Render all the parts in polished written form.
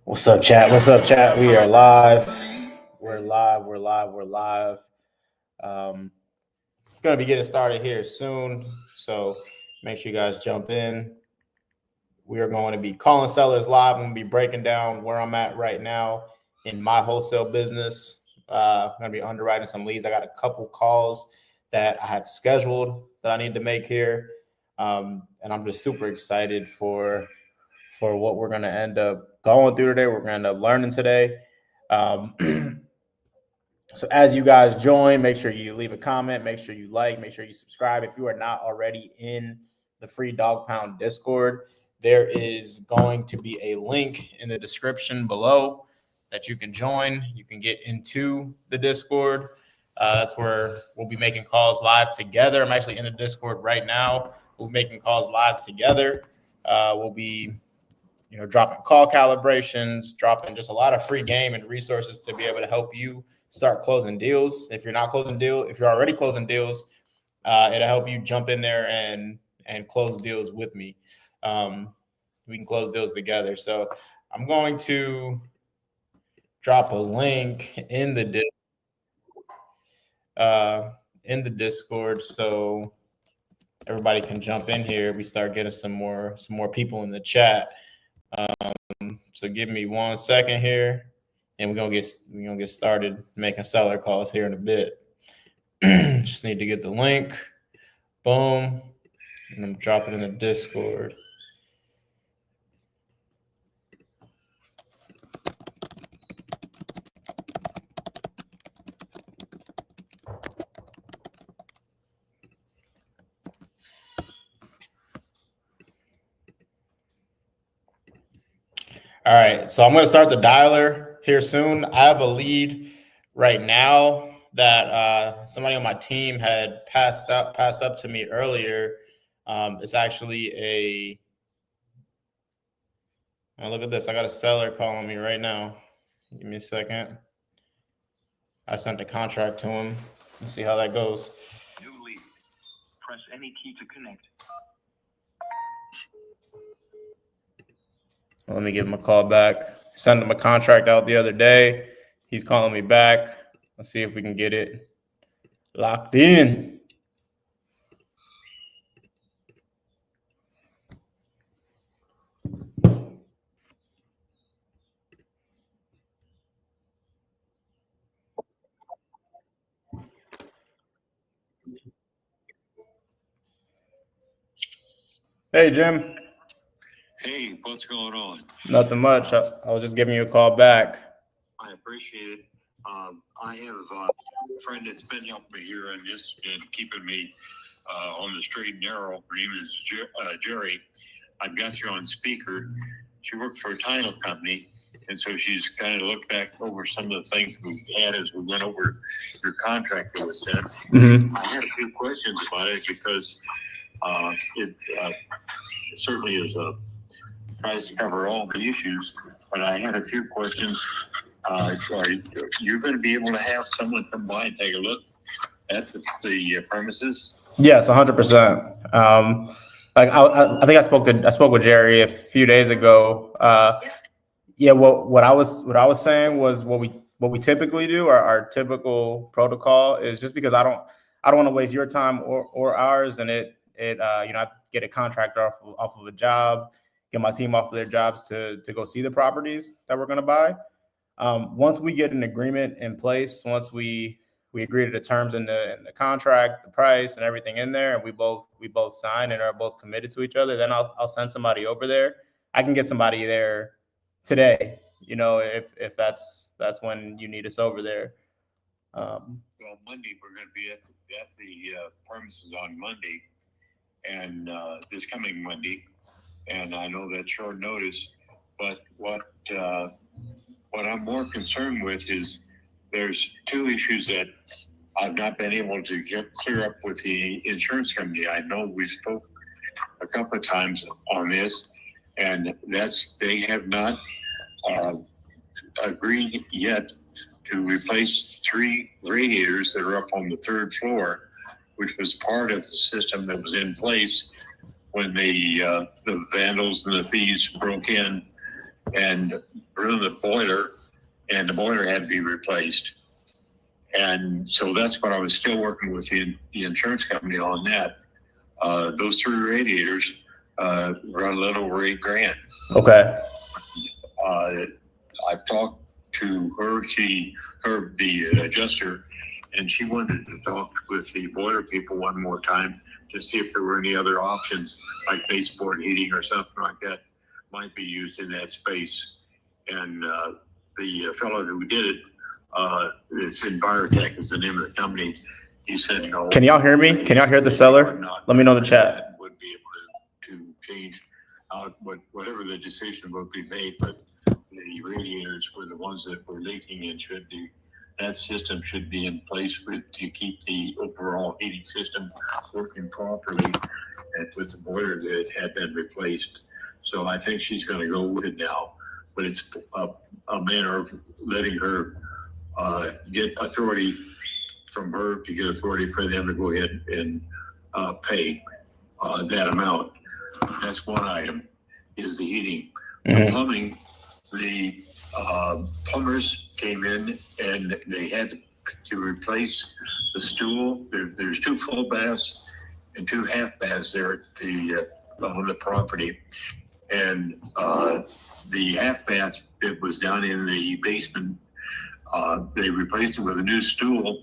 What's up, chat? What's up, chat? We are live. We're live. We're live. We're live. Gonna be getting started here soon, so make sure you guys jump in. We are going to be calling sellers live. I'm gonna be breaking down where I'm at right now in my wholesale business. I'm gonna be underwriting some leads. I got a couple calls that I have scheduled that I need to make here, and I'm just super excited for what we're gonna end up going through today. We're gonna end up learning today. So as you guys join, make sure you leave a comment, make sure you like, make sure you subscribe. If you are not already in the free Dog Pound Discord, there is going to be a link in the description below that you can join. You can get into the Discord. That's where we'll be making calls live together. I'm actually in the Discord right now. We'll be making calls live together. We'll be dropping call calibrations, dropping just a lot of free game and resources to be able to help you start closing deals. If you're already closing deals, it'll help you jump in there and close deals with me. We can close deals together. So I'm going to drop a link in the Discord so everybody can jump in here. We start getting some more people in the chat. So give me 1 second here, and we're gonna get started making seller calls here in a bit. Just need to get the link. Boom. And I'm dropping in the Discord. All right, so I'm going to start the dialer here soon. I have a lead right now that somebody on my team had passed up to me earlier. It's actually look at this. I got a seller calling me right now. Give me a second. I sent a contract to him. Let's see how that goes. New lead. Press any key to connect. Let me give him a call back. Sent him a contract out the other day. He's calling me back. Let's see if we can get it locked in. Hey, Jim. Hey, what's going on? Nothing much. I was just giving you a call back. I appreciate it. I have a friend that's been helping me here on this and keeping me on the straight and narrow. Her name is Jerry. I've got you on speaker. She works for a title company, and so she's kind of looked back over some of the things we had as we went over your contract that was sent. Mm-hmm. I had a few questions about it because it certainly is tries to cover all the issues, but I had a few questions. You're going to be able to have someone come by and take a look at the premises? Yes, 100%. I think I spoke with Jerry a few days ago. What I was saying was what we typically do. Our typical protocol is, just because I don't want to waste your time or ours, and I get a contractor off of a job, get my team off of their jobs to go see the properties that we're going to buy. Once we get an agreement in place, once we agree to the terms in the contract, the price, and everything in there, and we both sign and are both committed to each other, then I'll send somebody over there. I can get somebody there today, if that's when you need us over there. Well, Monday we're going to be at the premises on Monday, and this coming Monday. And I know that's short notice, but what I'm more concerned with is there's two issues that I've not been able to get clear up with the insurance company. I know we spoke a couple of times on this, and they have not agreed yet to replace 3 radiators that are up on the 3rd floor, which was part of the system that was in place when the vandals and the thieves broke in and ruined the boiler, and the boiler had to be replaced. And so that's what I was still working with the insurance company on that. Those 3 radiators were a little over $8,000. Okay. I've talked to her, the adjuster, and she wanted to talk with the boiler people one more time to see if there were any other options, like baseboard heating or something like that, might be used in that space. And the fellow who did it, it's Envirotech is the name of the company. He said no. Can y'all hear me? Can y'all hear the seller? Let me know in the chat. Would be able to change whatever the decision would be made, but the radiators were the ones that were leaking and that system should be in place to keep the overall heating system working properly, and with the boiler that had been replaced. So I think she's going to go with it now, but it's a matter of letting her get authority from her to get authority for them to go ahead and pay that amount. That's one item, is the heating. The plumbing, the plumbers came in and they had to replace the stool. There's 2 full baths and 2 half baths there at on the property. And the half bath, it was down in the basement. They replaced it with a new stool,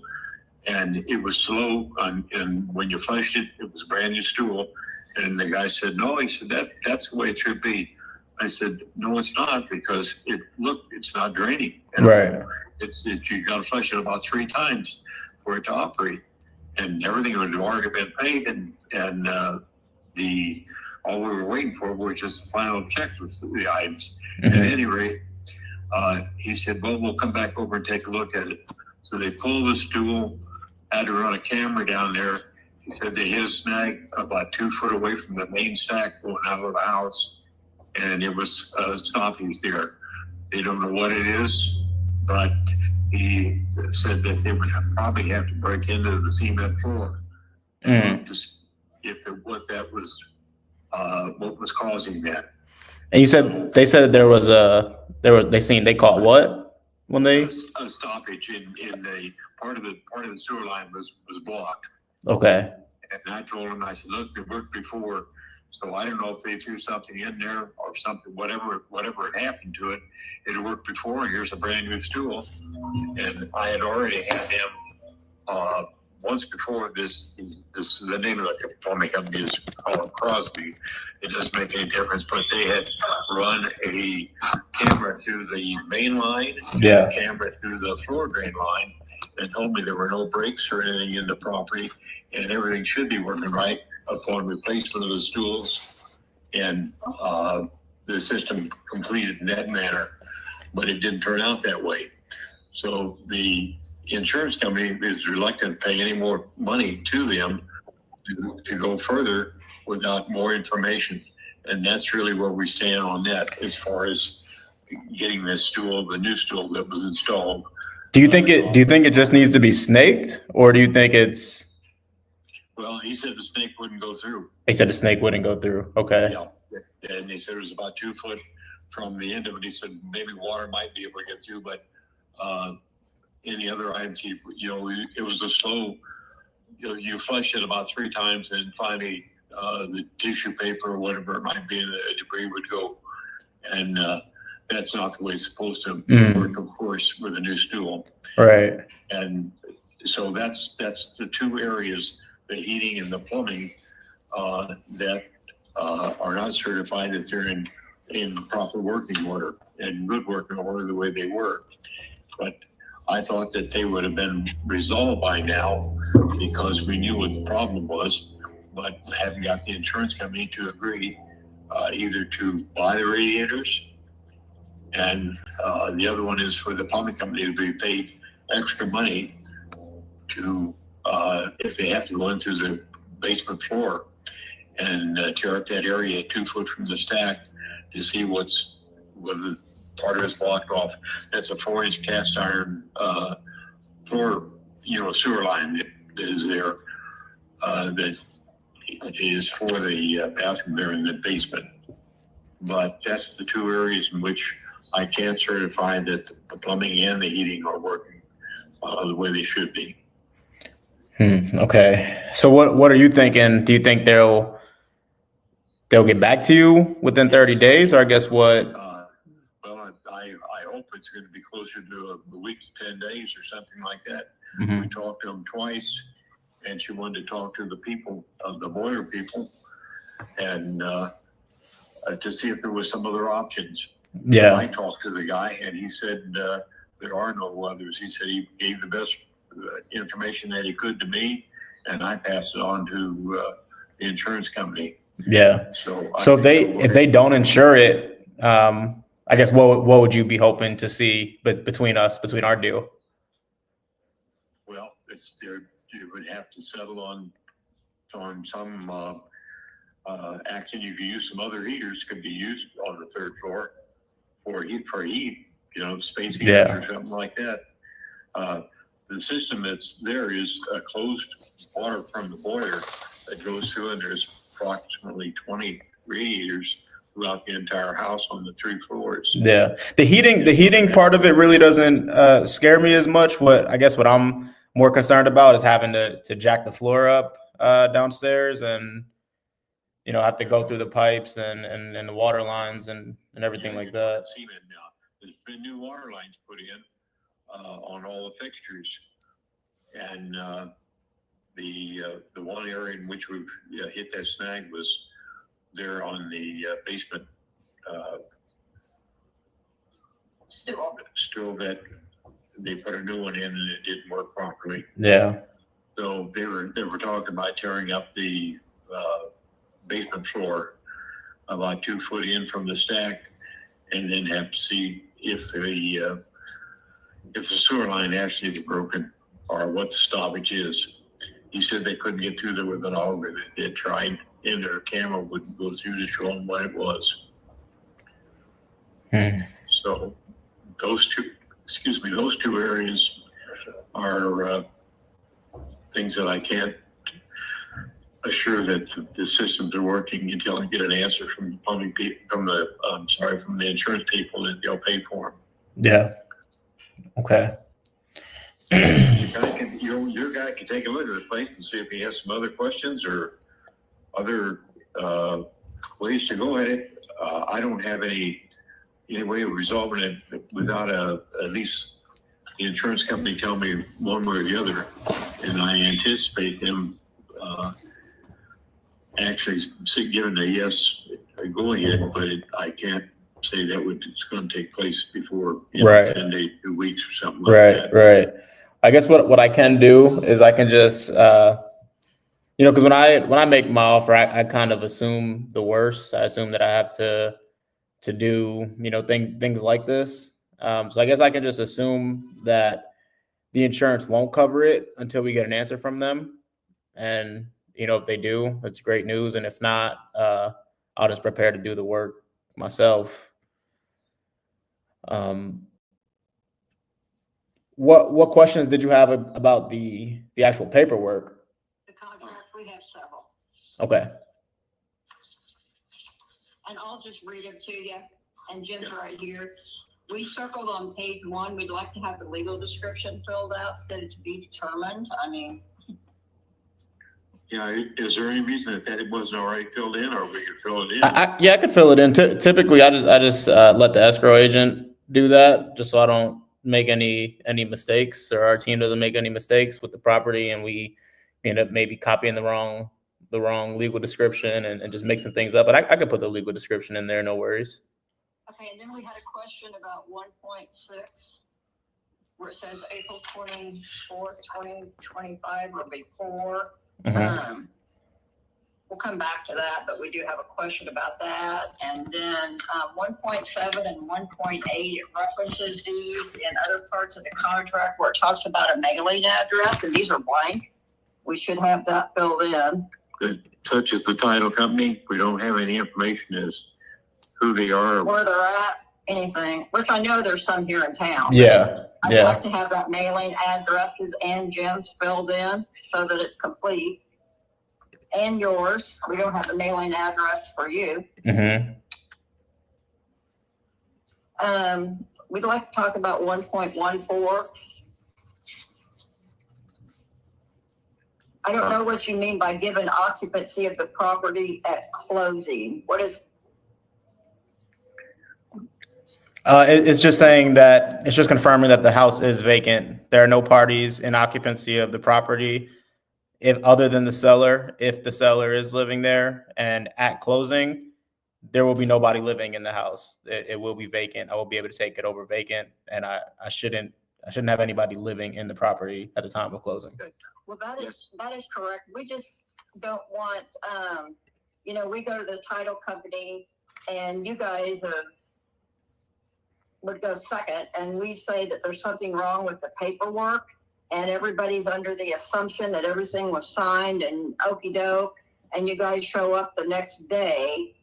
and it was slow. And when you flushed it, it was a brand new stool. And the guy said, no, he said, that's the way it should be. I said, no, it's not, because it's not draining. Right. You got to flush it about 3 times for it to operate. And everything had already been paid, and all we were waiting for was just the final check with the items. At any rate, he said, well, we'll come back over and take a look at it. So they pulled the stool, had to run a camera down there. He said they hit a snag about 2 foot away from the main stack going out of the house, and it was stoppage there. They don't know what it is, but he said that they would probably have to break into the cement floor and just what was causing that. And you said they said that they caught what when they a stoppage in the part of the sewer line was blocked. Okay. And I told him, I said, look, it worked before, so I don't know if they threw something in there or something, whatever had happened to it. It had worked before. Here's a brand new stool, and I had already had him once before. The name of the plumbing company is called Crosby. It doesn't make any difference, but they had run a camera through the main line, a camera through the floor drain line, and told me there were no breaks or anything in the property, and everything should be working right upon replacement of the stools, and the system completed in that manner. But it didn't turn out that way. So the insurance company is reluctant to pay any more money to them to go further without more information. And that's really where we stand on that as far as getting this stool, the new stool that was installed. Do you think it just needs to be snaked, or do you think it's? Well, he said the snake wouldn't go through. He said the snake wouldn't go through. Okay. Yeah, and he said it was about 2 foot from the end of it. He said maybe water might be able to get through, but any other items, it was a slow. You flush it about 3 times, and finally the tissue paper or whatever it might be, the debris would go, and that's not the way it's supposed to work, of course, with a new stool. Right. And so that's the 2 areas, the heating and the plumbing, that are not certified that they're in proper working order and good working order the way they were. But I thought that they would have been resolved by now because we knew what the problem was, but haven't got the insurance company to agree either to buy the radiators, and the other one is for the plumbing company to be paid extra money to if they have to go into the basement floor and tear up that area 2 foot from the stack to see whether part of it's blocked off. That's a 4-inch cast iron floor, sewer line that is there that is for the bathroom there in the basement. but that's the two areas in which I can't certify that the plumbing and the heating are working the way they should be. Okay. So what are you thinking? Do you think they'll get back to you within 30 days, or I guess what? Well, I hope it's going to be closer to a week to 10 days or something like that. Mhm. We talked to them twice, and she wanted to talk to the people, the boiler people, and to see if there was some other options. Yeah. I talked to the guy, and he said there are no others. He said he gave the best information that he could to me, and I passed it on to the insurance company. Yeah. So if they don't insure it, I guess what would you be hoping to see between our deal? Well, you would have to settle on some action. You could use some other heaters could be used on the third floor for heat, space heaters or something like that. The system that's there is closed water from the boiler that goes through, and there's approximately 20 radiators throughout the entire house on the 3 floors. Yeah. The heating part of it really doesn't scare me as much. What I'm more concerned about is having to jack the floor up downstairs and have to go through the pipes and the water lines and everything like that. Cement now. There's been new water lines put in on all the fixtures, and the one area in which we've hit that snag was there on the basement still that they put a new one in and it didn't work properly. Yeah. So they were talking about tearing up the basement floor about 2 foot in from the stack, and then have to see if the sewer line actually is broken or what the stoppage is. He said they couldn't get through there with an auger. They had tried, and their camera wouldn't go through to show them what it was. So those two areas are things that I can't assure that the systems are working until I get an answer from the plumbing people, from the insurance people that they'll pay for them. Yeah. Okay. Your guy can take a look at the place and see if he has some other questions or other ways to go at it. I don't have any way of resolving it without at least the insurance company tell me one way or the other, and I anticipate them actually giving a yes, going ahead, but I can't say that it's going to take place before 10 days, 2 weeks or something like that. Right. I guess what I can do is I can just because when I make my offer, I kind of assume the worst. I assume that I have to do things like this. So I guess I can just assume that the insurance won't cover it until we get an answer from them. And if they do, it's great news. And if not, I'll just prepare to do the work myself. What questions did you have about the actual paperwork? The contract, we have several. Okay. And I'll just read them to you. And Jim's right here. We circled on page 1. We'd like to have the legal description filled out, said to be determined. I mean. Yeah, is there any reason that it wasn't already filled in, or we could fill it in? I could fill it in. Typically, I just let the escrow agent do that, just so I don't make any mistakes, or our team doesn't make any mistakes with the property, and we end up maybe copying the wrong legal description and just mixing things up. But I could put the legal description in there, no worries. Okay, and then we had a question about 1.6, where it says April 24th, 2025 will be poor. Mm-hmm. We'll come back to that, but we do have a question about that. And then 1.7 and 1.8, it references these in other parts of the contract where it talks about a mailing address, and these are blank. We should have that filled in. Good. Such as the title company, we don't have any information as who they are. Where they're at, anything, which I know there's some here in town. Yeah. I'd like to have that mailing addresses and Jim's filled in so that it's complete. And yours. We don't have the mailing address for you. Mm-hmm. We'd like to talk about 1.14. I don't know what you mean by given occupancy of the property at closing. What is? It's just saying that it's just confirming that the house is vacant. There are no parties in occupancy of the property, if other than the seller. If the seller is living there, and at closing, there will be nobody living in the house. It will be vacant. I will be able to take it over vacant, and I shouldn't have anybody living in the property at the time of closing. Well, that is correct. We just don't want, we go to the title company and you guys would go second, and we say that there's something wrong with the paperwork, and everybody's under the assumption that everything was signed and okey doke, and you guys show up the next day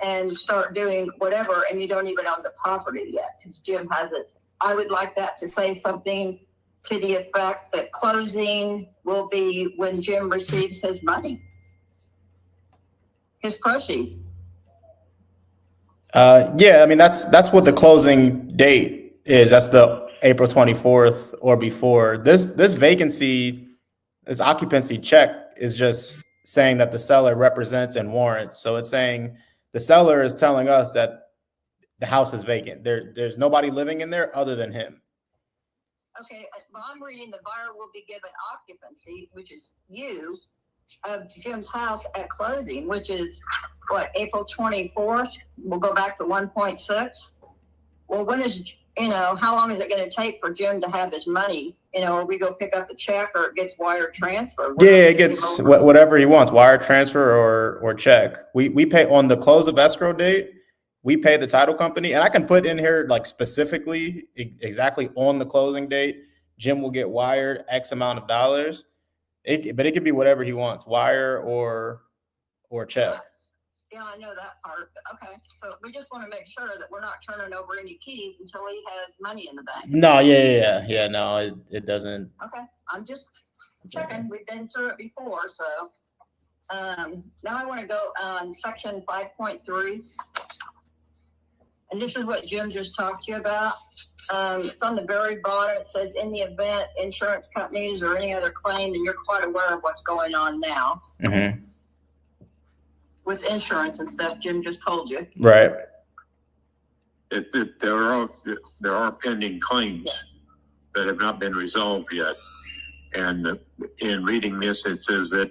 and start doing whatever, and you don't even own the property yet because Jim has it. I would like that to say something to the effect that closing will be when Jim receives his money, his proceeds. Yeah, I mean, that's what the closing date is. That's the April 24th or before. This vacancy, this occupancy check is just saying that the seller represents and warrants. So it's saying the seller is telling us that the house is vacant. There's nobody living in there other than him. Okay, well, I'm reading the buyer will be given occupancy, which is you, of Jim's house at closing, which is what, April 24th? We'll go back to 1.6. Well, when is, how long is it going to take for Jim to have his money? Or we go pick up a check, or it gets wire transfer? Yeah, it gets whatever he wants, wire transfer or check. We pay on the close of escrow date. We pay the title company, and I can put in here like specifically exactly on the closing date, Jim will get wired X amount of dollars. But it could be whatever he wants, wire or check. Yeah, I know that part. But okay, so we just want to make sure that we're not turning over any keys until he has money in the bank. No, yeah. No, it doesn't. Okay, I'm just checking. We've been through it before, so now I want to go on section 5.3. And this is what Jim just talked to you about. It's on the very bottom. It says, in the event insurance companies or any other claim, and you're quite aware of what's going on now with insurance and stuff. Jim just told you. Right. There are pending claims that have not been resolved yet. And in reading this, it says that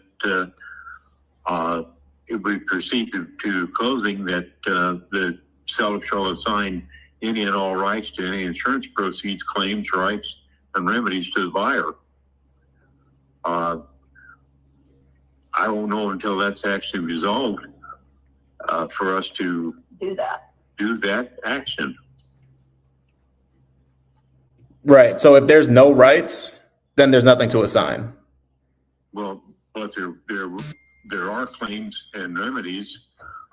if we proceed to closing, that the seller shall assign any and all rights to any insurance proceeds, claims, rights, and remedies to the buyer. I won't know until that's actually resolved for us to do that action. Right. So if there's no rights, then there's nothing to assign. Well, but there are claims and remedies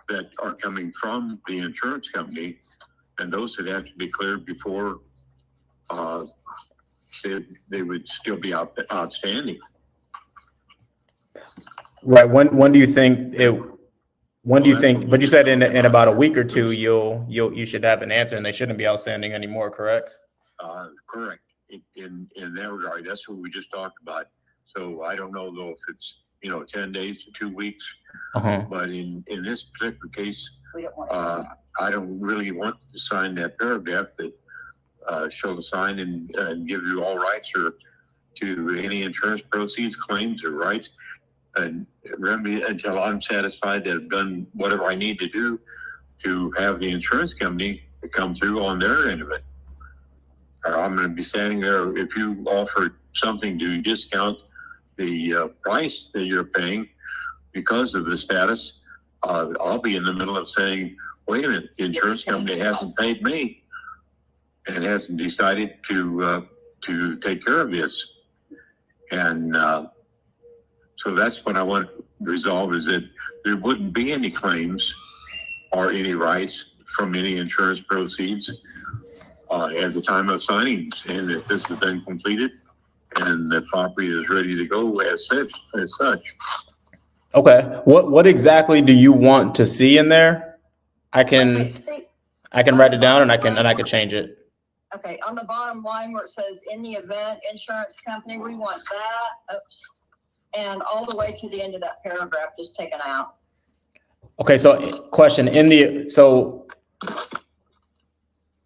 that are coming from the insurance company, and those that have to be cleared before they would still be outstanding. Right. When do you think it? When do you think? But you said in about a week or two, you should have an answer, and they shouldn't be outstanding anymore. Correct. Correct. In that regard, that's what we just talked about. So I don't know though if it's 10 days to 2 weeks, but in this particular case, I don't really want to sign that paragraph that shall assign and give you all rights or to any insurance proceeds, claims, or rights, and remedy until I'm satisfied that I've done whatever I need to do to have the insurance company to come through on their end of it. I'm going to be standing there. If you offer something to discount the price that you're paying because of the status, I'll be in the middle of saying, wait a minute, the insurance company hasn't paid me and hasn't decided to take care of this. And so that's what I want to resolve, is that there wouldn't be any claims or any rights from any insurance proceeds at the time of signing. And if this has been completed and the property is ready to go as such. Okay. What exactly do you want to see in there? I can I can write it down and I can change it. Okay, on the bottom line where it says in the event insurance company, we want that. Oops. And all the way to the end of that paragraph, just taken out. Okay, so question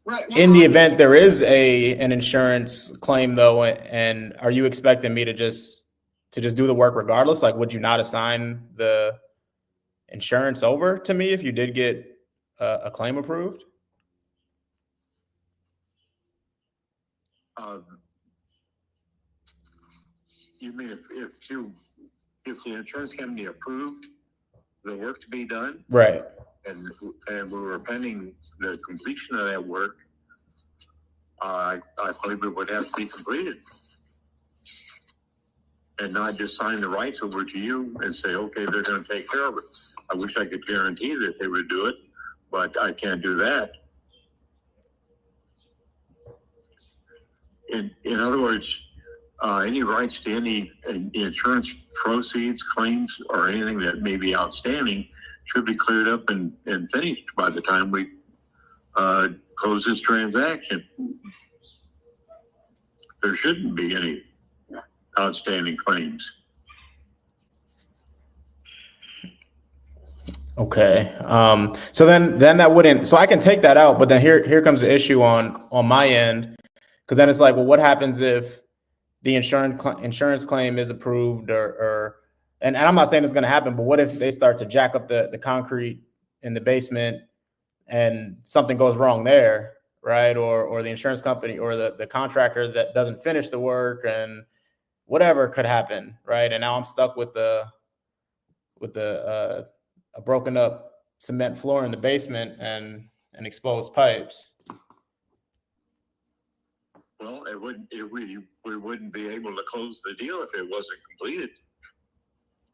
Right now, in the event there is an insurance claim though, and are you expecting me to just do the work regardless? Like, would you not assign the insurance over to me if you did get a claim approved? You mean if the insurance company approved the work to be done, Right. and we were pending the completion of that work, I believe it would have to be completed, and not just sign the rights over to you and say, okay, they're going to take care of it. I wish I could guarantee that they would do it, but I can't do that. In other words, any rights to any insurance proceeds, claims, or anything that may be outstanding should be cleared up and finished by the time we close this transaction. There shouldn't be any outstanding claims. Okay. So then that wouldn't, so I can take that out, but then here comes the issue on my end. Cause then it's like, well, what happens if the insurance claim is approved and I'm not saying it's going to happen, but what if they start to jack up the concrete in the basement and something goes wrong there, right? Or the insurance company or the contractor that doesn't finish the work and whatever could happen, right? And now I'm stuck with a broken up cement floor in the basement and exposed pipes. Well, we wouldn't be able to close the deal if it wasn't completed.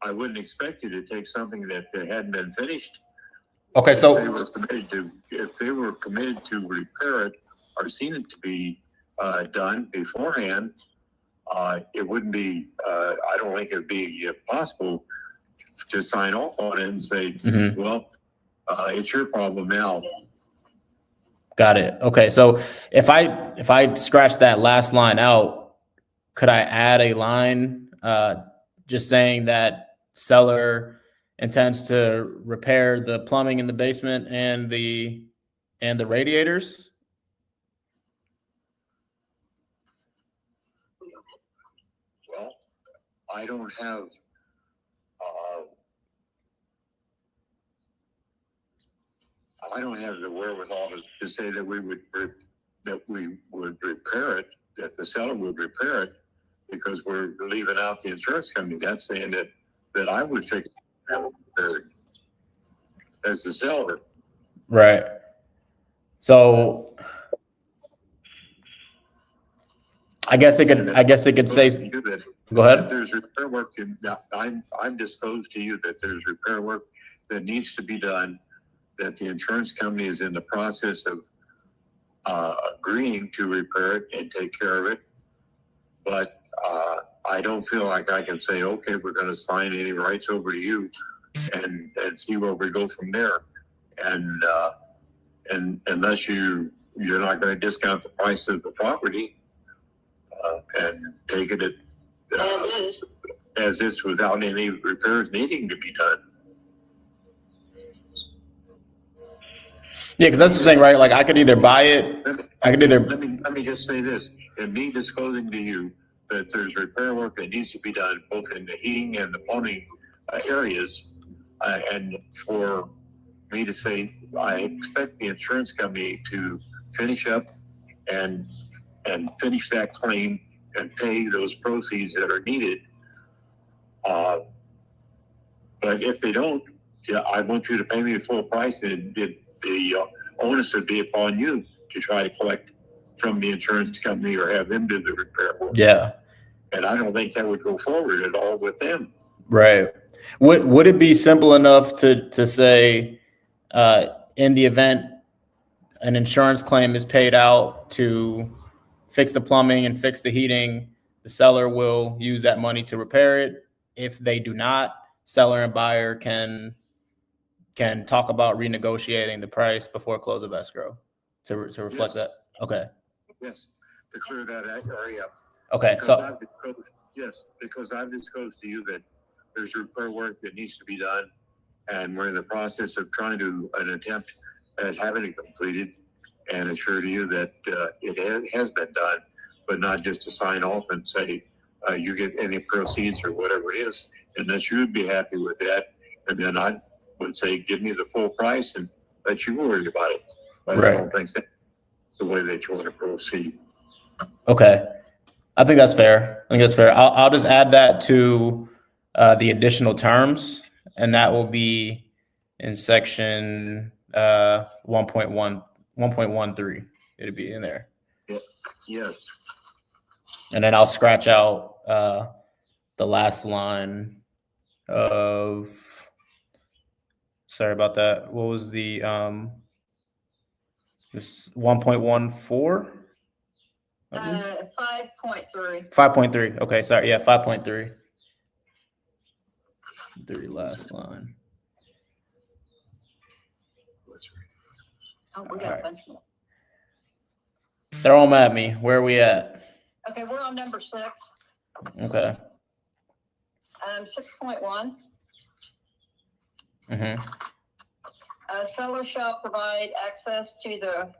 I wouldn't expect you to take something that hadn't been finished. Okay, so if they were committed to repair it or seen it to be done beforehand, it wouldn't be. I don't think it'd be possible to sign off on it and say, "Well, it's your problem now." Got it. Okay, so if I scratch that last line out, could I add a line just saying that seller intends to repair the plumbing in the basement and the radiators? Well, I don't have. I don't have the wherewithal to say that we would repair it, that the seller would repair it, because we're leaving out the insurance company. That's saying that I would fix it as the seller. Right. So I guess it could say. Go ahead. If there's repair work, I'm disclosed to you that there's repair work that needs to be done, that the insurance company is in the process of agreeing to repair it and take care of it. But I don't feel like I can say, okay, we're going to sign any rights over to you and see where we go from there. And unless you're not going to discount the price of the property and take it as is without any repairs needing to be done. Yeah, because that's the thing, right? Like I could either buy it, Let me just say this: in me disclosing to you that there's repair work that needs to be done both in the heating and the plumbing areas, and for me to say I expect the insurance company to finish up and finish that claim and pay those proceeds that are needed. But if they don't, I want you to pay me the full price, and the onus would be upon you to try to collect from the insurance company or have them do the repair work. Yeah. And I don't think that would go forward at all with them. Right. Would it be simple enough to say, in the event an insurance claim is paid out to fix the plumbing and fix the heating, the seller will use that money to repair it. If they do not, seller and buyer can talk about renegotiating the price before close of escrow. to reflect Yes. that? Okay. Yes, to clear that area up. Okay. Because So I've disclosed to you that there's repair work that needs to be done, and we're in the process of trying to an attempt at having it completed, and assure to you that it has been done, but not just to sign off and say you get any proceeds or whatever it is, unless you would be happy with that, and then I would say give me the full price and let you worry about it. But Right. I don't think that's the way that you want to proceed. okay, I think that's fair. I'll just add that to the additional terms, and that will be in section 1.13. It'll be in there, Yes. and then I'll scratch out the last line of. Sorry about that. What was the this 1.14? 5.3. 5.3. Okay, sorry. Yeah, 5.3. The last line. Oh, we got a Alright. bunch more. Throw them at me. Where are we at? Okay, we're on number 6. Okay. 6.1. Mm-hmm. Seller shall provide access to the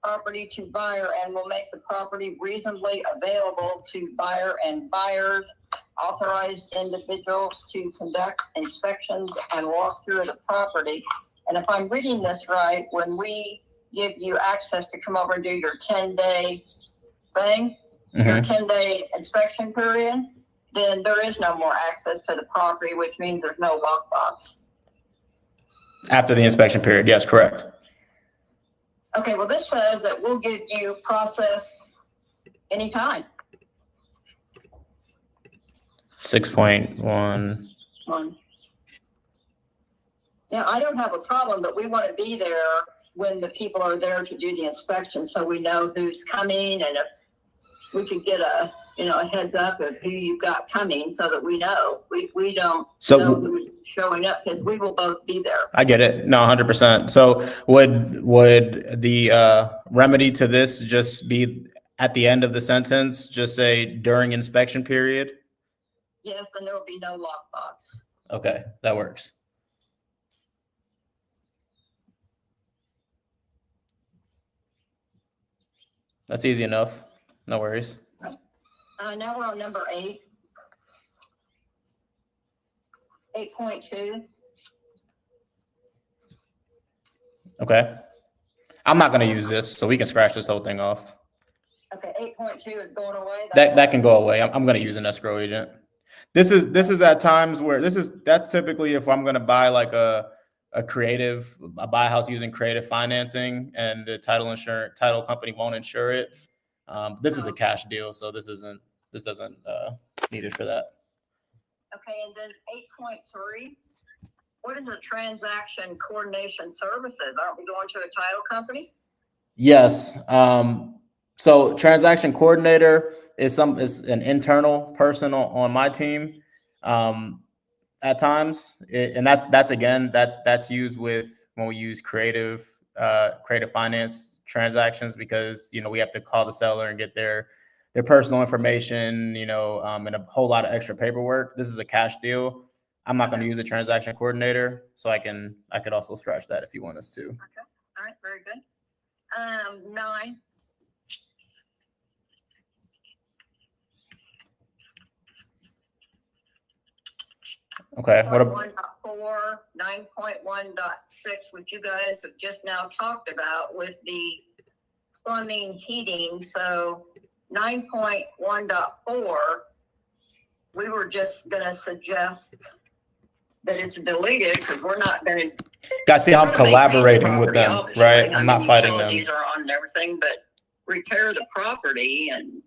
property to buyer and will make the property reasonably available to buyer and buyers, authorized individuals to conduct inspections and walk through the property. And if I'm reading this right, when we give you access to come over and do your 10-day thing, your 10-day inspection period, then there is no more access to the property, which means there's no lockbox. After the inspection period. Yes, correct. Okay, well, this says that we'll give you process anytime. 6.1. Yeah, I don't have a problem, but we want to be there when the people are there to do the inspection, so we know who's coming, and if we could get a heads up of who you've got coming, so that we know. We don't know who's showing up, because we will both be there. I get it. No, 100%. So would the remedy to this just be at the end of the sentence, just say during inspection period? Yes, and there will be no lockbox. Okay, that works. That's easy enough. No worries. Now we're on number 8. 8.2. Okay. I'm not going to use this, so we can scratch this whole thing off. Okay, 8.2 is going away. That can go away. I'm going to use an escrow agent. This is at times where that's typically if I'm going to buy like a buy a house using creative financing, and the title company won't insure it. This is a cash deal, so this doesn't need it for that. Okay, and then 8.3. What is a transaction coordination services? Aren't we going to a title company? Yes. So transaction coordinator is an internal person on my team. At times, that's used with when we use creative finance transactions, because we have to call the seller and get their personal information, and a whole lot of extra paperwork. This is a cash deal. I'm not going to use a transaction coordinator, so I could also scratch that if you want us to. Okay. All right. Very good. 9. Okay. What 9.1.4, 9.1.6, which you guys have just now talked about with the plumbing, heating. So 9.1.4, we were just going to suggest that it's deleted, because we're not going to. Guys, see, I'm collaborating with them, obviously. right? I'm not fighting them. Utilities are on and everything, but repair the property and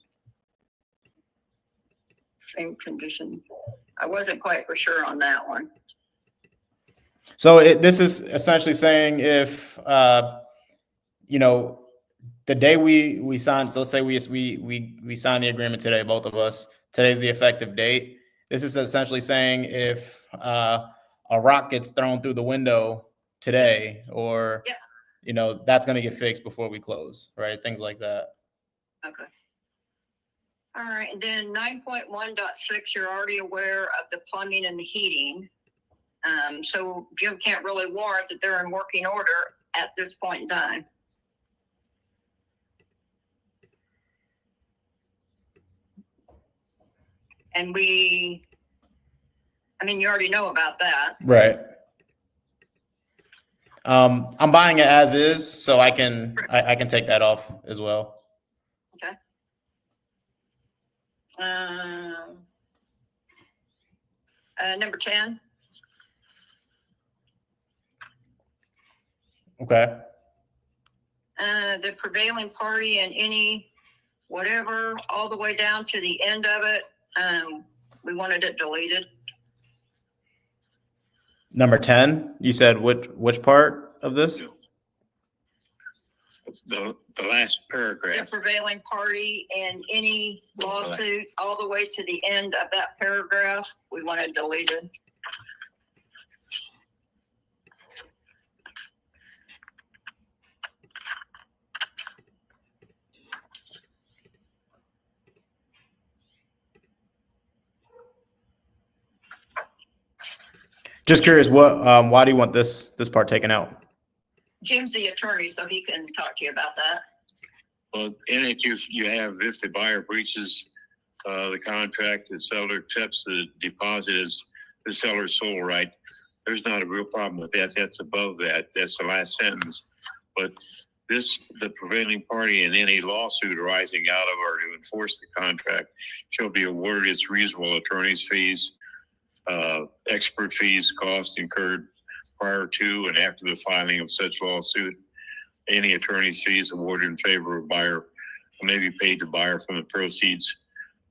same condition. I wasn't quite for sure on that one. So this is essentially saying if the day we sign, so let's say we sign the agreement today, both of us. Today's the effective date. This is essentially saying if a rock gets thrown through the window today, or you know, that's going to get fixed before we close, right? Things like that. Okay. All right, and then 9.1.6, you're already aware of the plumbing and the heating. So Jim can't really warrant that they're in working order at this point in time. And you already know about that. Right. I'm buying it as is, so I can take that off as well. Okay. Number 10. Okay. The prevailing party and any whatever, all the way down to the end of it. We wanted it deleted. Number 10, you said which part of this? The last The paragraph. prevailing party and any lawsuits, all the way to the end of that paragraph, we want it deleted. Just curious, why do you want this part taken out? Jim's the attorney, so he can talk to you about that. Well, in it, you have, if the buyer breaches the contract, the seller accepts the deposit as the seller's sole right. There's not a real problem with that. That's above that. That's the last sentence. But the prevailing party in any lawsuit arising out of or to enforce the contract shall be awarded its reasonable attorney's fees, expert fees, costs incurred prior to and after the filing of such lawsuit. Any attorney's fees awarded in favor of buyer may be paid to buyer from the proceeds.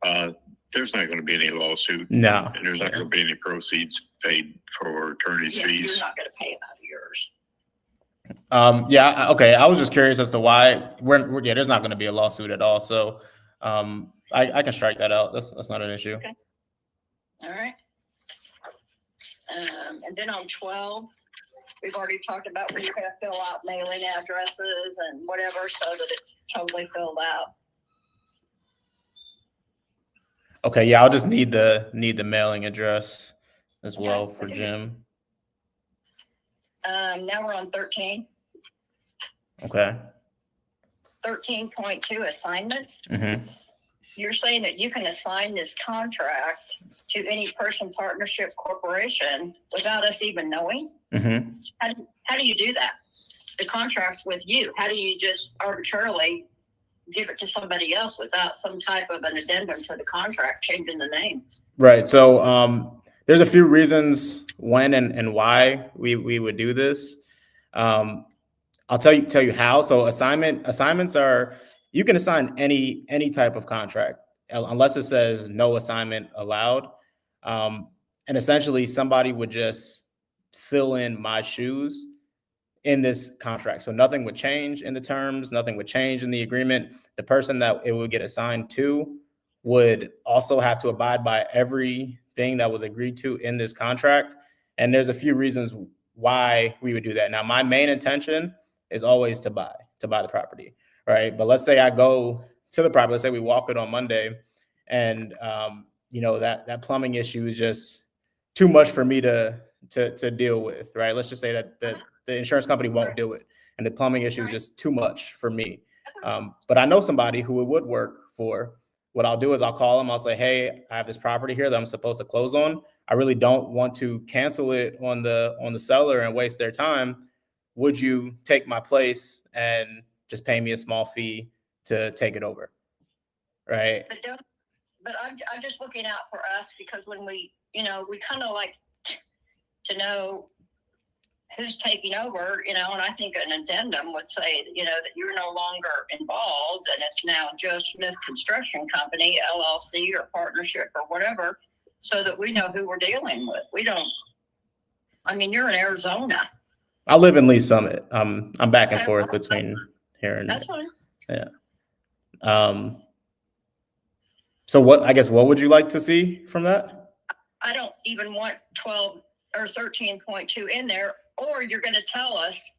There's not going to be any lawsuit. No. And there's not going to be any proceeds paid for attorney's fees. You're not going to pay it out of yours. Yeah. Okay. I was just curious as to why there's not going to be a lawsuit at all. So, I can strike that out. That's not an issue. Okay. All right. And then on 12, we've already talked about where you're going to fill out mailing addresses and whatever so that it's totally filled out. Okay. Yeah. I'll just need the mailing address as well Okay. for Jim. Now we're on 13. Okay. 13.2 assignment. Mm-hmm. You're saying that you can assign this contract to any person, partnership, corporation without us even knowing? Mm-hmm. How do you do that? The contract's with you. How do you just arbitrarily give it to somebody else without some type of an addendum to the contract, changing the name? Right. So, there's a few reasons when and why we would do this. I'll tell you how. So assignments are, you can assign any type of contract unless it says no assignment allowed. And essentially somebody would just fill in my shoes in this contract. So nothing would change in the terms, nothing would change in the agreement. The person that it would get assigned to would also have to abide by everything that was agreed to in this contract. And there's a few reasons why we would do that. Now, my main intention is always to buy the property, right? But let's say I go to the property, let's say we walk it on Monday, and that plumbing issue is just too much for me to deal with, right? Let's just say that the insurance company won't do it, and the plumbing issue is just too much for me. But I know somebody who it would work for. What I'll do is I'll call them. I'll say, hey, I have this property here that I'm supposed to close on. I really don't want to cancel it on the seller and waste their time. Would you take my place and just pay me a small fee to take it over? Right. But I'm just looking out for us, because when we kind of like to know who's taking over, and I think an addendum would say, that you're no longer involved and it's now Joe Smith Construction Company, LLC, or partnership or whatever, so that we know who we're dealing with. You're in Arizona. I live in Lee Summit. I'm back and forth between here and that's fine. Yeah. So what would you like to see from that? I don't even want 12 or 13.2 in there, or you're going to tell us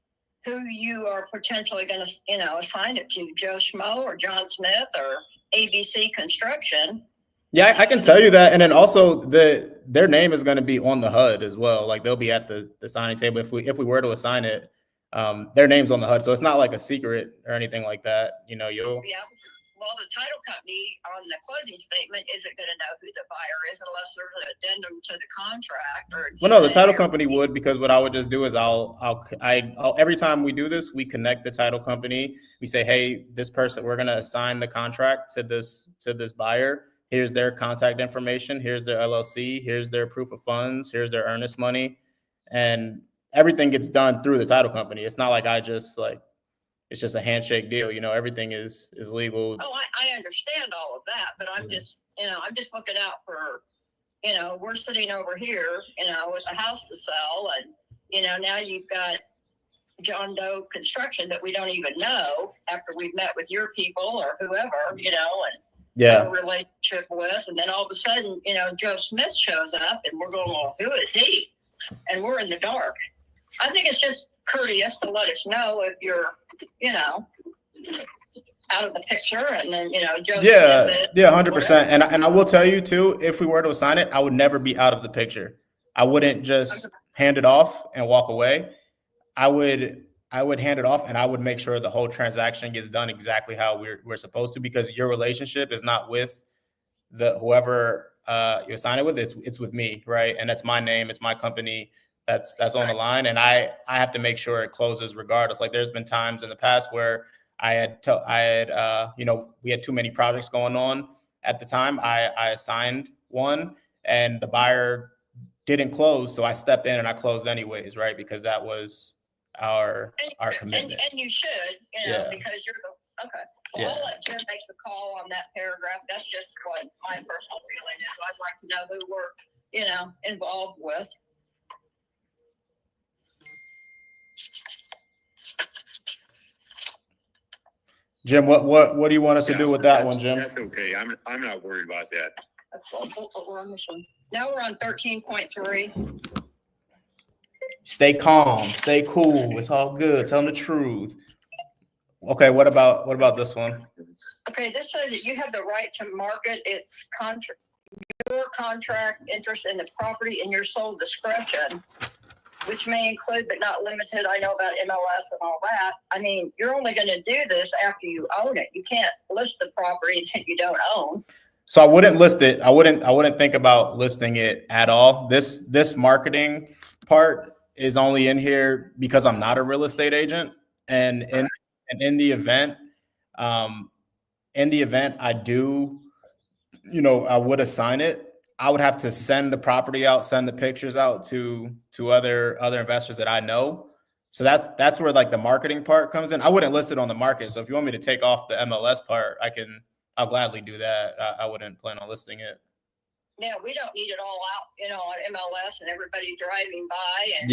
who you are potentially going to, assign it to, Joe Schmo or John Smith or ABC Construction. Yeah, I can tell you that. And then also their name is going to be on the HUD as well. Like they'll be at the signing table if we were to assign it. Their name's on the HUD, so it's not like a secret or anything like that. You'll. Yeah. Well, the title company on the closing statement isn't going to know who the buyer is unless there's an addendum to the contract or. Well, no, the title company would, because what I would just do is I'll every time we do this, we connect the title company. We say, hey, this person, we're going to assign the contract to this buyer. Here's their contact information. Here's their LLC. Here's their proof of funds. Here's their earnest money, and everything gets done through the title company. It's not like it's just a handshake deal. Everything is legal. Oh, I understand all of that, but I'm just looking out for, we're sitting over here, with a house to sell, and, now you've got John Doe Construction that we don't even know after we've met with your people or whoever, and have a relationship with, and then all of a sudden, Joe Smith shows up, and we're going, well, who is he? And we're in the dark. I think it's just courteous to let us know if you're, out of the picture, and then, Joe. Yeah, 100%. And I will tell you too, if we were to assign it, I would never be out of the picture. I wouldn't just hand it off and walk away. I would hand it off, and I would make sure the whole transaction gets done exactly how we're supposed to, because your relationship is not with whoever you assign it with. It's with me, right? And that's my name, it's my company that's on the line, and I have to make sure it closes regardless. Like there's been times in the past where we had too many projects going on at the time. I assigned one, and the buyer didn't close, so I stepped in and I closed anyways, right? Because that was our commitment. And you should, because you're the, okay. Well, I'll let Jim make the call on that paragraph. That's just what my personal feeling is. I'd like to know who we're, involved with. Jim, what do you want us to do with that one, Jim? That's okay. I'm not worried about that. We're on this one. Now we're on 13.3. Stay calm, stay cool. It's all good. Tell them the truth. Okay, what about this one? Okay, this says that you have the right to market your contract interest in the property in your sole discretion, which may include but not limited. I know about MLS and all that. I mean, you're only going to do this after you own it. You can't list the property that you don't own. So I wouldn't list it. I wouldn't think about listing it at all. This marketing part is only in here because I'm not a real estate agent, and in the event I do, I would assign it. I would have to send the property out, send the pictures out to other investors that I know. So that's where like the marketing part comes in. I wouldn't list it on the market. So if you want me to take off the MLS part, I'll gladly do that. I wouldn't plan on listing it. Yeah, we don't need it all out, on MLS and everybody driving by, and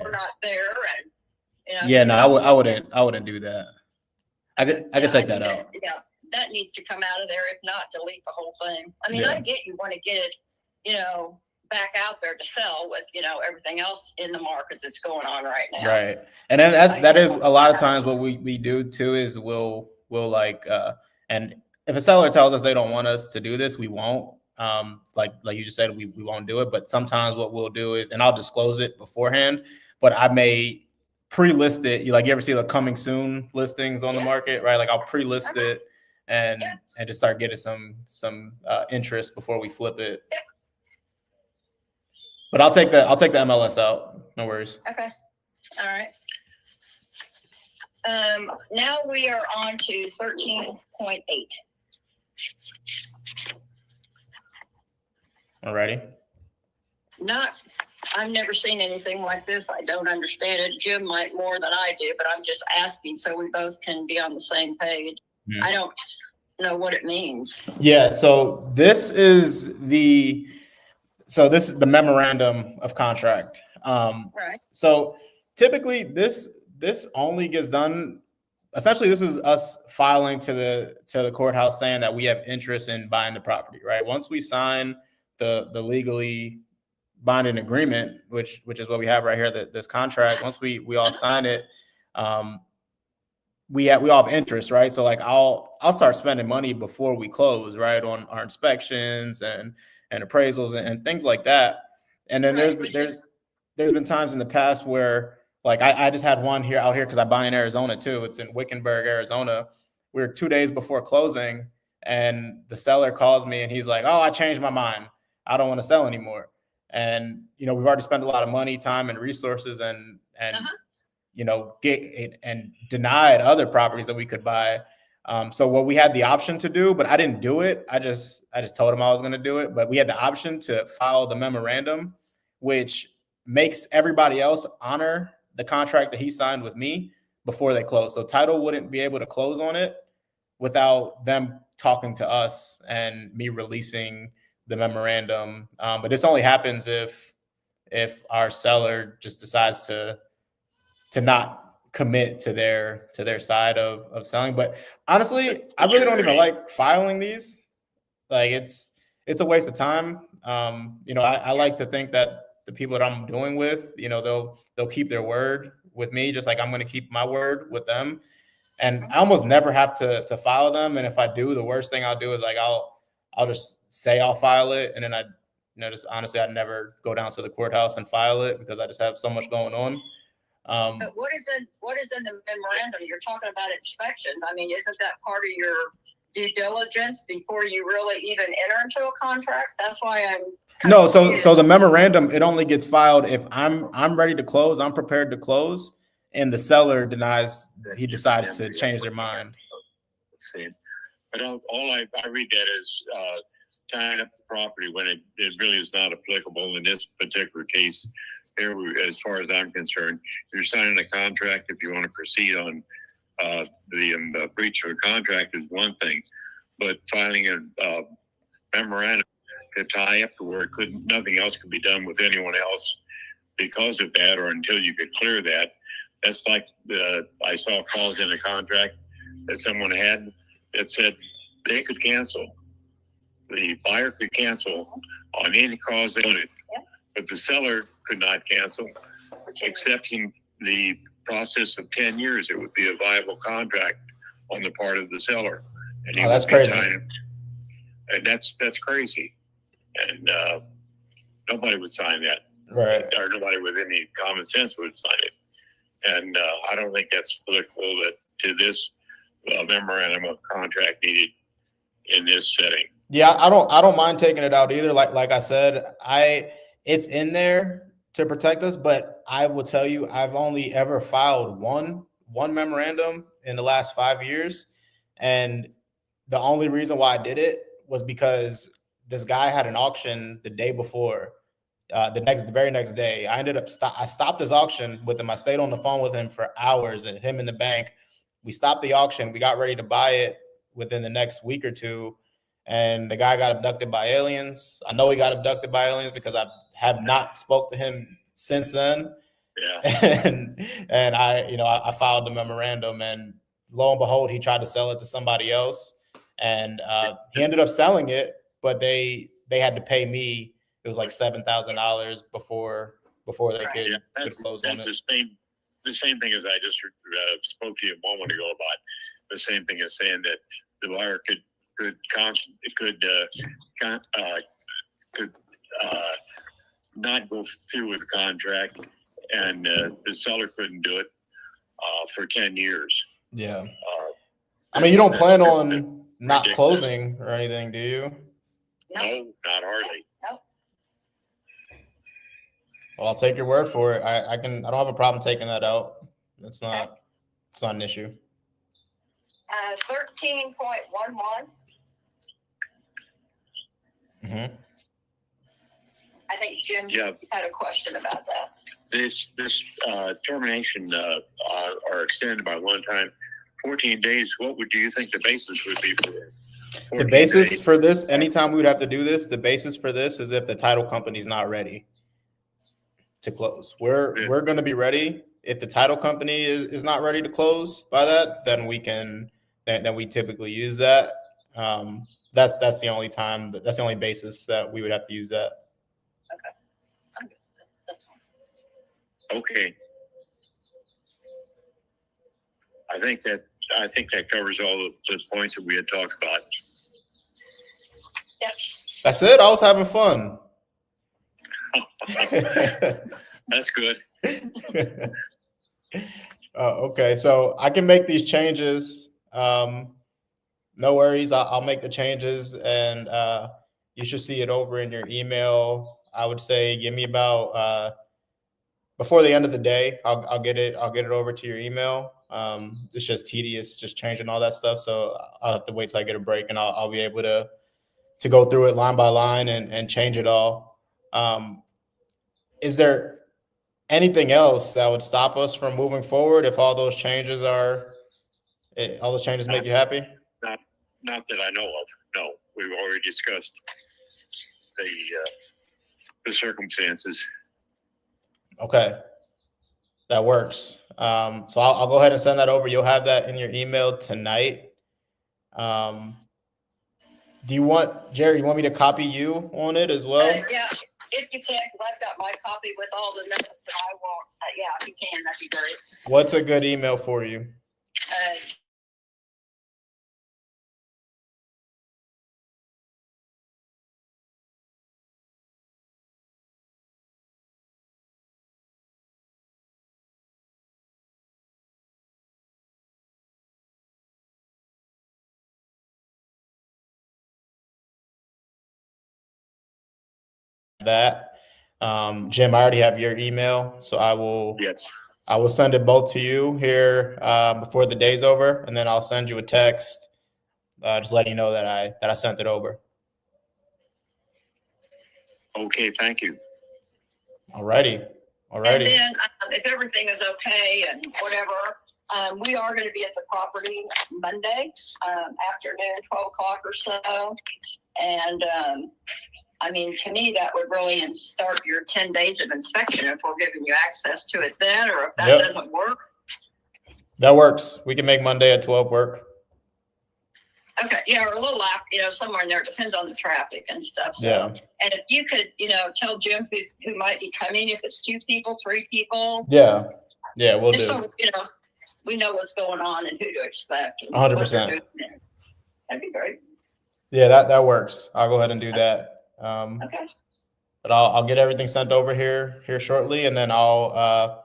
we're not there, and I wouldn't do that. I could take that out. Yeah, that needs to come out of there. If not, delete the whole thing. I mean, I get you want to get it, back out there to sell with, everything else in the market that's going on right now. Right. And then that is a lot of times what we do too is we'll like, and if a seller tells us they don't want us to do this, we won't. Like you just said, we won't do it. But sometimes what we'll do is, and I'll disclose it beforehand, but I may pre-list it. You ever see the coming soon listings on the market, right? Like I'll pre-list it and just start getting some interest before we flip it. Yeah. But I'll take the MLS out. No worries. Okay. All right. Now we are on to 13.8. Alrighty. I've never seen anything like this. I don't understand it. Jim might more than I do, but I'm just asking so we both can be on the same page. Mm-hmm. I don't know what it means. Yeah. So this is the memorandum of contract. Right. So typically this only gets done. Essentially, this is us filing to the courthouse saying that we have interest in buying the property. Right. Once we sign the legally binding agreement, which is what we have right here, this contract. Once we all sign it, we all have interest, right? So like I'll start spending money before we close, right, on our inspections and appraisals and things like that. And then there's been times in the past where like I just had one out here because I buy in Arizona too. It's in Wickenburg, Arizona. We were 2 days before closing, and the seller calls me and he's like, "Oh, I changed my mind. I don't want to sell anymore." And we've already spent a lot of money, time, and resources, and get it and denied other properties that we could buy. So what we had the option to do, but I didn't do it. I just told him I was going to do it, but we had the option to file the memorandum, which makes everybody else honor the contract that he signed with me before they close. So title wouldn't be able to close on it without them talking to us and me releasing the memorandum. But this only happens if our seller just decides to not commit to their side of selling. But honestly, I really don't even like filing these. Like it's a waste of time. I like to think that the people that I'm doing with, they'll keep their word with me, just like I'm going to keep my word with them. And I almost never have to file them. And if I do, the worst thing I'll do is like I'll just say I'll file it, and then just honestly, I'd never go down to the courthouse and file it because I just have so much going on. But what is in the memorandum? You're talking about inspection. I mean, isn't that part of your due diligence before you really even enter into a contract? That's why I'm no. So the memorandum, it only gets filed if I'm ready to close. I'm prepared to close, and the seller decides to change their mind. But all I read that is tying up the property when it really is not applicable in this particular case. There, as far as I'm concerned, you're signing a contract. If you want to proceed on the breach of a contract is one thing, but filing a memorandum to tie up to where nothing else could be done with anyone else because of that, or until you could clear that. That's like I saw a clause in the contract that someone had that said they could cancel. The buyer could cancel on any cause they wanted, but the seller could not cancel, except in the process of 10 years. It would be a viable contract on the part of the seller. And that's crazy. And that's crazy. And nobody would sign that. Right. Or nobody with any common sense would sign it. And I don't think that's applicable to this memorandum of contract needed in this setting. Yeah, I don't mind taking it out either. Like I said, it's in there to protect us, but I will tell you, I've only ever filed one memorandum in the last 5 years, and the only reason why I did it was because this guy had an auction the day before. The very next day, I ended up I stopped his auction with him. I stayed on the phone with him for hours, and him in the bank. We stopped the auction. We got ready to buy it within the next week or two, and the guy got abducted by aliens. I know he got abducted by aliens because I have not spoke to him since then. Yeah. And I filed the memorandum, and lo and behold, he tried to sell it to somebody else, and he ended up selling it, but they had to pay me. It was like $7,000 before they could close on it. The same thing as I just spoke to you a moment ago about. The same thing as saying that the buyer could not go through with the contract, and the seller couldn't do it for 10 years. Yeah. I mean, you don't plan on not closing or anything, do you? No, not hardly. No. Well, I'll take your word for it. I don't have a problem taking that out. It's not an issue. 13.11. Mm-hmm. I think Jim had a question about that. This termination are extended by one time, 14 days. What do you think the basis would be for this? The basis for this, anytime we would have to do this, the basis for this is if the title company's not ready to close. We're going to be ready. If the title company is not ready to close by that, then we typically use that. That's the only time. That's the only basis that we would have to use that. Okay. I think that covers all of the points that we had talked about. Yep. That's it. I was having fun. That's good. Okay, so I can make these changes. No worries. I'll make the changes, and you should see it over in your email. I would say give me about before the end of the day. I'll get it. I'll get it over to your email. It's just tedious, just changing all that stuff. So I'll have to wait till I get a break, and I'll be able to go through it line by line and change it all. Is there anything else that would stop us from moving forward if all those changes make you happy? Not that I know of. No, we've already discussed the circumstances. Okay, that works. So I'll go ahead and send that over. You'll have that in your email tonight. Do you want, Jerry, you want me to copy you on it as well? Yeah, if you can, 'cause I've got my copy with all the notes, and I will. Yeah, if you can, that'd be great. What's a good email for you? That Jim, I already have your email, so I will send it both to you here before the day's over, and then I'll send you a text just letting you know that I sent it over. Okay, thank you. Alrighty. And then if everything is okay and whatever, we are going to be at the property Monday afternoon, 12 o'clock or so. And I mean, to me, that would really start your 10 days of inspection if we're giving you access to it then, or if that doesn't work. That works. We can make Monday at 12 work. Okay, yeah, or a little after, somewhere in there. It depends on the traffic and stuff. So. Yeah. And if you could, tell Jim who might be coming, if it's 2 people, 3 people. Yeah, we'll do. So, we know what's going on and who to expect. 100%. That'd be great. Yeah, that works. I'll go ahead and do that. Okay. But I'll get everything sent over here shortly, and then I'll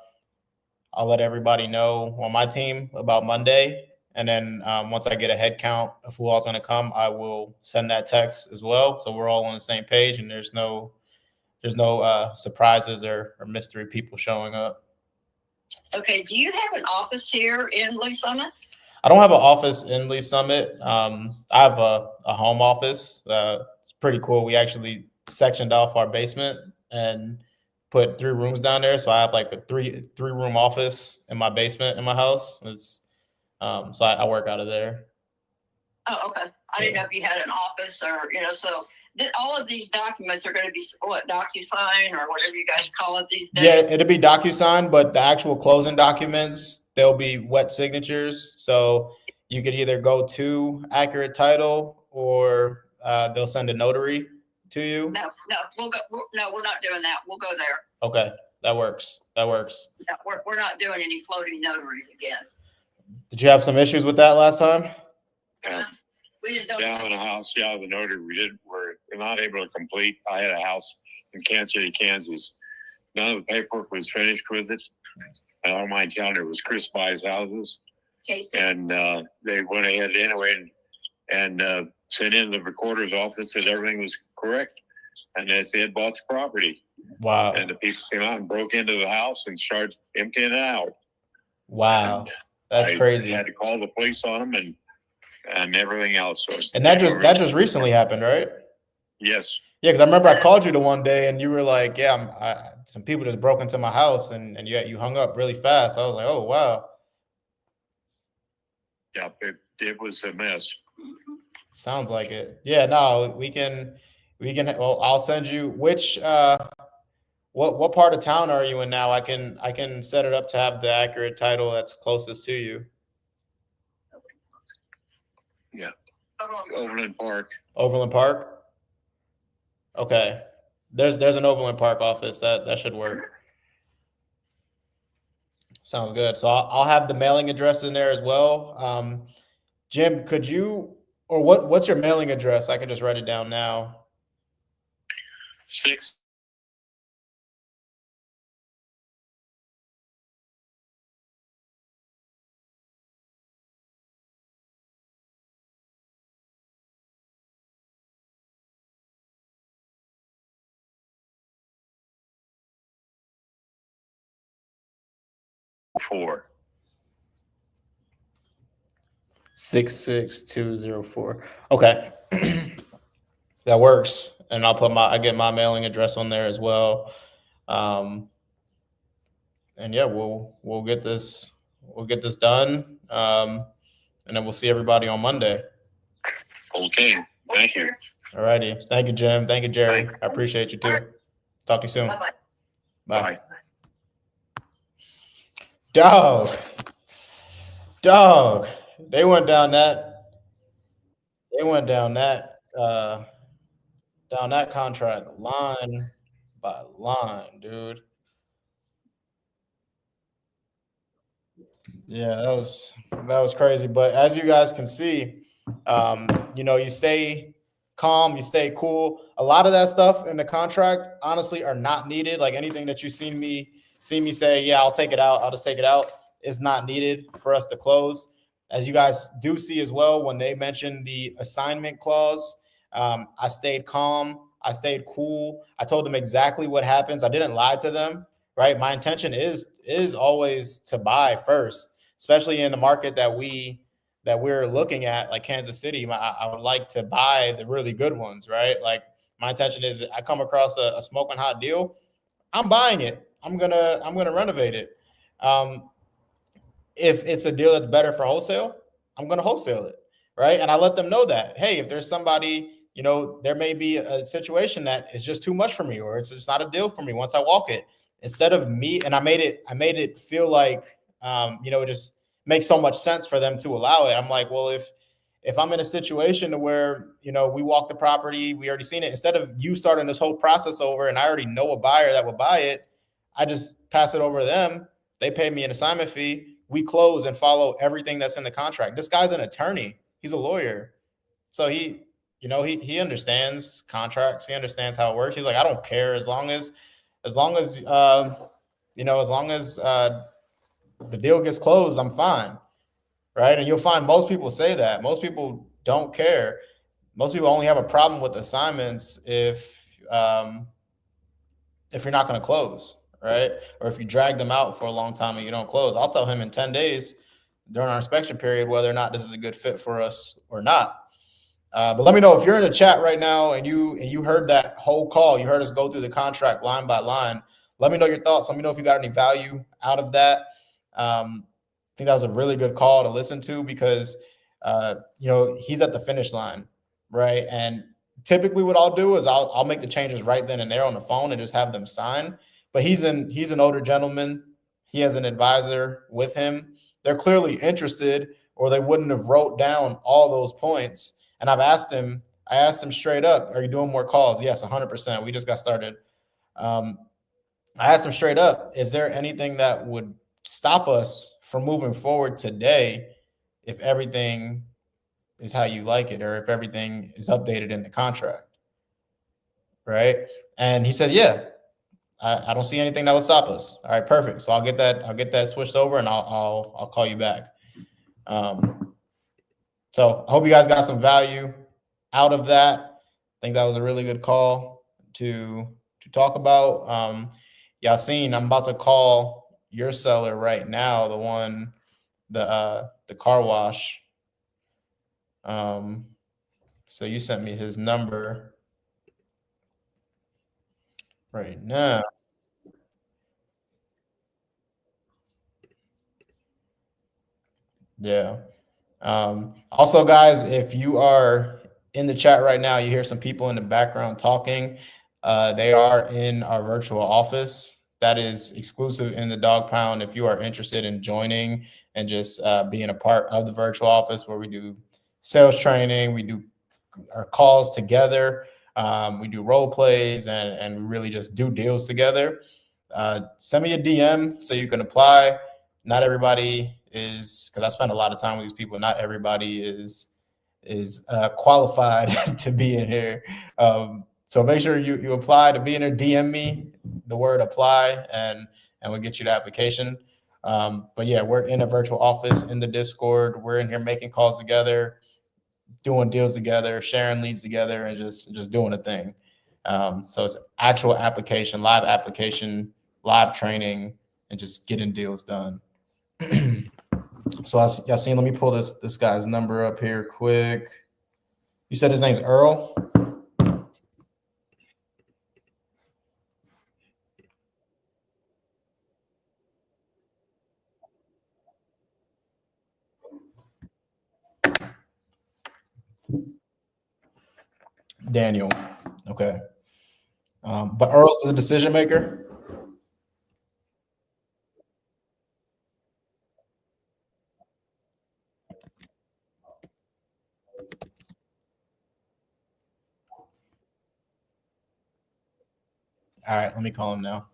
let everybody know on my team about Monday. And then once I get a head count of who all's going to come, I will send that text as well, so we're all on the same page and there's no surprises or mystery people showing up. Okay. Do you have an office here in Lee Summit? I don't have an office in Lee Summit. I have a home office. It's pretty cool. We actually sectioned off our basement and put 3 rooms down there. So I have like a three-room office in my basement in my house. So I work out of there. Oh, okay. I didn't know if you had an office or, so all of these documents are going to be what, DocuSign or whatever you guys call it these days? Yeah, it'll be DocuSign, but the actual closing documents, they'll be wet signatures. So you could either go to Accurate Title or they'll send a notary to you. No, we're not doing that. We'll go there. Okay, that works. No, we're not doing any floating notaries again. Did you have some issues with that last time? We didn't know. Down in the house, the notary we're not able to complete. I had a house in Kansas City, Kansas. None of the paperwork was finished with it. And on my calendar, it was Chris buys houses. Casey. And they went ahead anyway and sent in the recorder's office that everything was correct and that they had bought the property. Wow. And the people came out and broke into the house and started emptying it out. Wow. That's crazy. I had to call the police on them and everything else. So and that just recently happened, right? Yes. Yeah, because I remember I called you the one day and you were like, "Yeah, some people just broke into my house," and you hung up really fast. I was like, "Oh wow." Yeah, it was a mess. Sounds like it. Yeah, no, we can. Well, I'll send you which. What part of town are you in now? I can set it up to have the Accurate Title that's closest to you. Yeah. Overland Park. Overland Park? Okay. There's an Overland Park office. That should work. Sounds good. So I'll have the mailing address in there as well. Jim, could you, or what's your mailing address? I can just write it down now. 6 4. 66204. Okay. That works. And I get my mailing address on there as well. And yeah, we'll get this done. And then we'll see everybody on Monday. Okay. Thank you. All righty. Thank you, Jim. Thank you, Jerry. I appreciate you too. Talk to you soon. Bye-bye. Bye. Dog. They went down that contract line by line, dude. Yeah, that was crazy. But as you guys can see, you stay calm, you stay cool. A lot of that stuff in the contract, honestly, are not needed. Like anything that you see me say, yeah, I'll take it out. I'll just take it out. Is not needed for us to close. As you guys do see as well, when they mentioned the assignment clause, I stayed calm. I stayed cool. I told them exactly what happens. I didn't lie to them, right? My intention is always to buy first, especially in the market that we're looking at, like Kansas City. I would like to buy the really good ones, right? Like my intention is I come across a smoking hot deal, I'm buying it. I'm gonna renovate it. If it's a deal that's better for wholesale, I'm going to wholesale it, right? And I let them know that, hey, if there's somebody, there may be a situation that is just too much for me, or it's just not a deal for me once I walk it. Instead of me, and I made it feel like, it just makes so much sense for them to allow it. I'm like, well, if I'm in a situation where, we walk the property, we already seen it, instead of you starting this whole process over and I already know a buyer that will buy it, I just pass it over to them. They pay me an assignment fee. We close and follow everything that's in the contract. This guy's an attorney. He's a lawyer. So he understands contracts. He understands how it works. He's like, I don't care as long as the deal gets closed, I'm fine. Right. And you'll find most people say that. Most people don't care. Most people only have a problem with assignments if you're not going to close. Right? Or if you drag them out for a long time and you don't close, I'll tell him in 10 days during our inspection period whether or not this is a good fit for us or not. But let me know if you're in the chat right now and you heard that whole call, you heard us go through the contract line by line. Let me know your thoughts. Let me know if you got any value out of that. I think that was a really good call to listen to because, he's at the finish line, right? And typically what I'll do is I'll make the changes right then and there on the phone and just have them sign. But he's an older gentleman. He has an advisor with him. They're clearly interested, or they wouldn't have wrote down all those points. And I asked him straight up, are you doing more calls? Yes, 100%. We just got started. I asked him straight up, is there anything that would stop us from moving forward today if everything is how you like it, or if everything is updated in the contract? Right? And he said, yeah. I don't see anything that would stop us. All right, perfect. So I'll get that switched over and I'll call you back. So I hope you guys got some value out of that. I think that was a really good call to talk about. Yasin, I'm about to call your seller right now, the car wash. So you sent me his number right now. Yeah. Also, guys, if you are in the chat right now, you hear some people in the background talking. They are in our virtual office. That is exclusive in the Dog Pound. If you are interested in joining and just being a part of the virtual office where we do sales training, we do our calls together, we do role plays, and we really just do deals together. Send me a DM so you can apply. not everybody is, because I spend a lot of time with these people. Not everybody is qualified to be in here. So make sure you apply to be in here. DM me the word apply, and we'll get you the application. But yeah, we're in a virtual office in the Discord. We're in here making calls together, doing deals together, sharing leads together, and just doing a thing. So it's actual application, live training, and just getting deals done. So Yassine, let me pull this guy's number up here quick. You said his name's Earl? Daniel. Okay. But Earl's the decision maker? All right, let me call him now.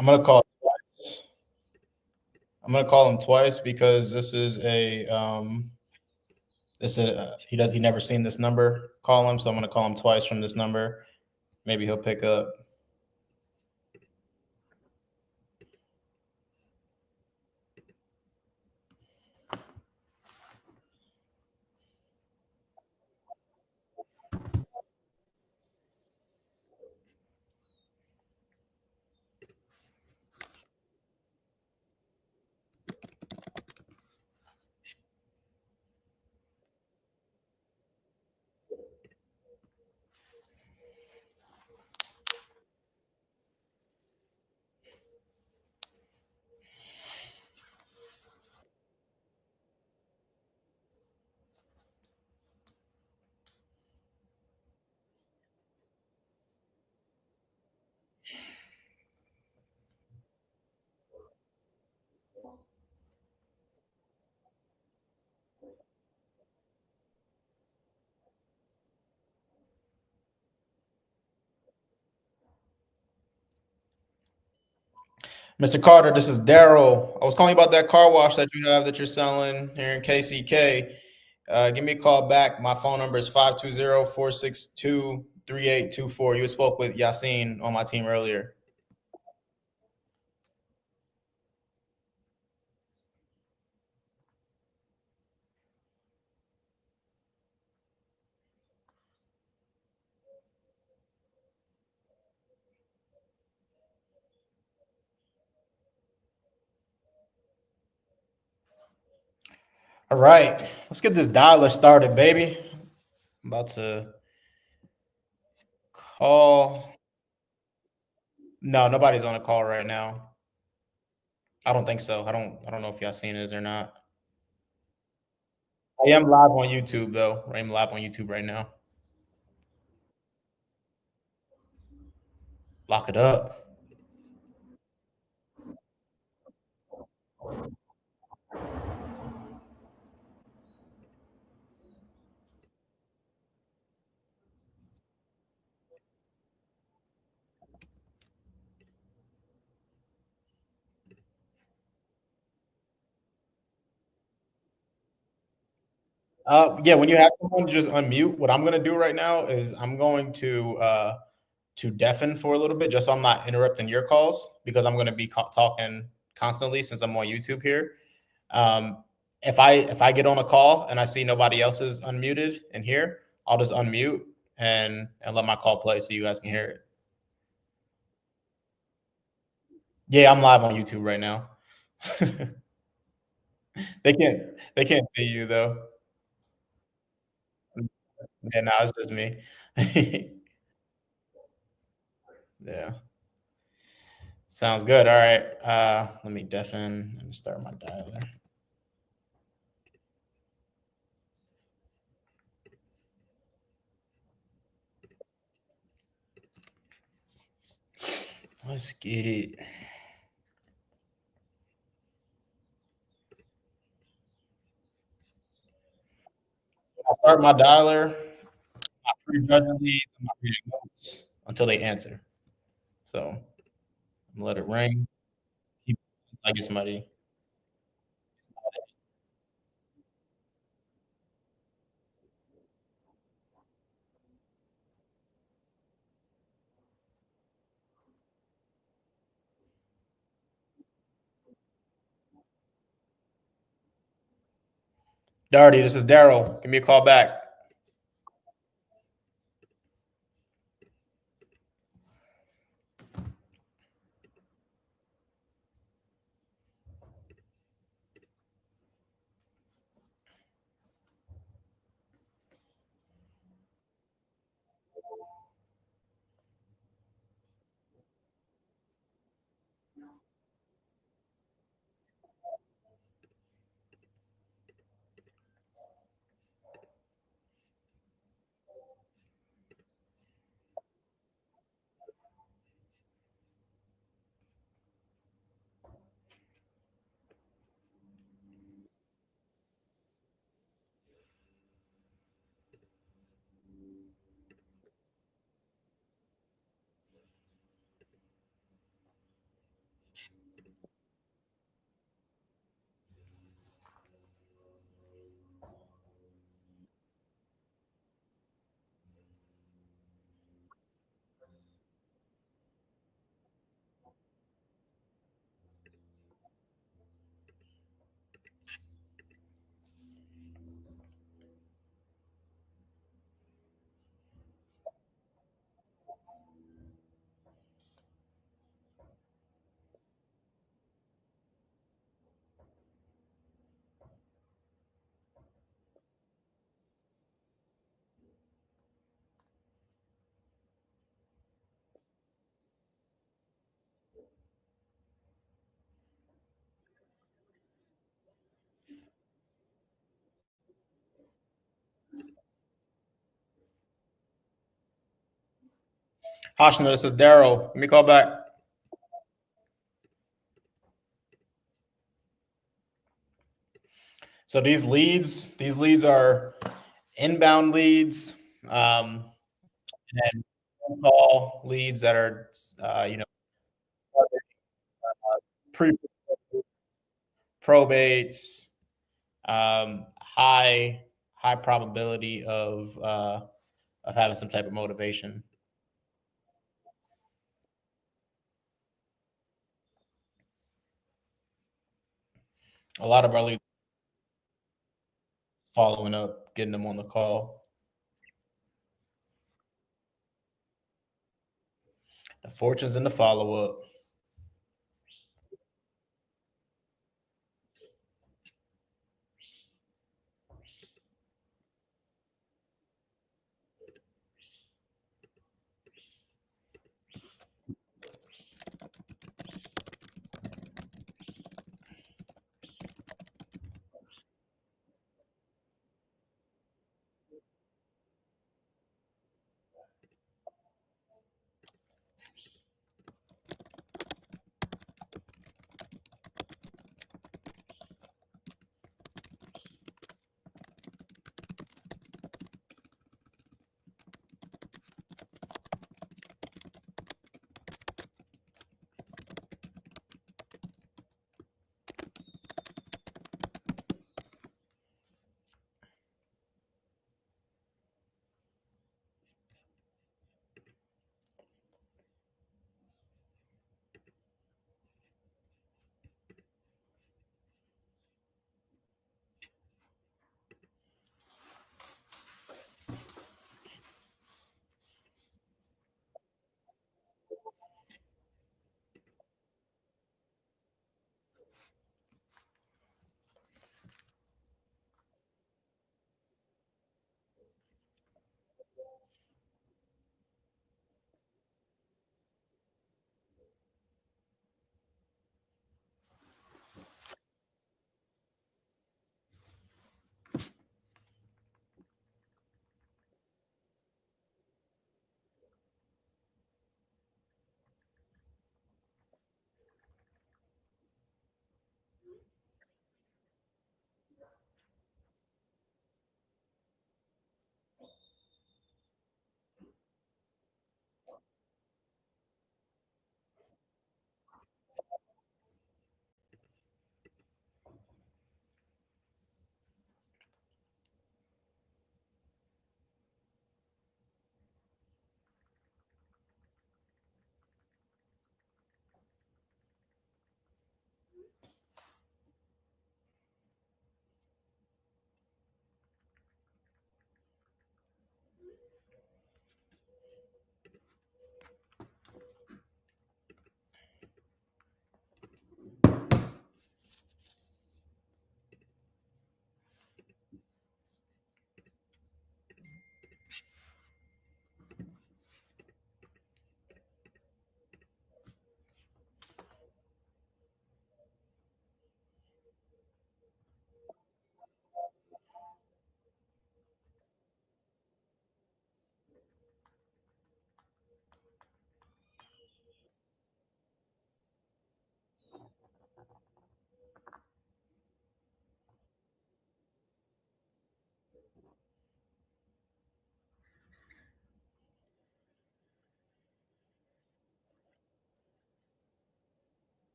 I'm gonna call twice. I'm gonna call him twice because this is he never seen this number. Call him, so I'm gonna call him twice from this number. Maybe he'll pick up. Mr. Carter, this is Daryl. I was calling you about that car wash that you have that you're selling here in KCK. Give me a call back. My phone number is 520-462-3824. You spoke with Yassine on my team earlier. All right, let's get this dialer started, baby. I'm about to call. No, nobody's on a call right now. I don't think so. I don't know if Yassine is or not. I am live on YouTube though. I am live on YouTube right now. Lock it up. Yeah, when you have someone to just unmute, what I'm gonna do right now is I'm going to deafen for a little bit, just so I'm not interrupting your calls, because I'm gonna be talking constantly since I'm on YouTube here. If I get on a call and I see nobody else is unmuted in here, I'll just unmute and let my call play so you guys can hear it. Yeah, I'm live on YouTube right now. They can't see you though. Yeah, no, it's just me. Yeah. Sounds good. All right. Let me deafen. Let me start my dialer. Let's get it. I'll start my dialer. Not prejudging leads. I'm not reading notes until they answer. So let it ring. Keep I get somebody. Darty, this is Daryl. Give me a call back. Hoshna, this is Daryl. Give me a call back. So these leads are inbound leads, and phone call leads that are, pre probates, high probability of having some type of motivation. A lot of our leads following up, getting them on the call. The fortunes in the follow up.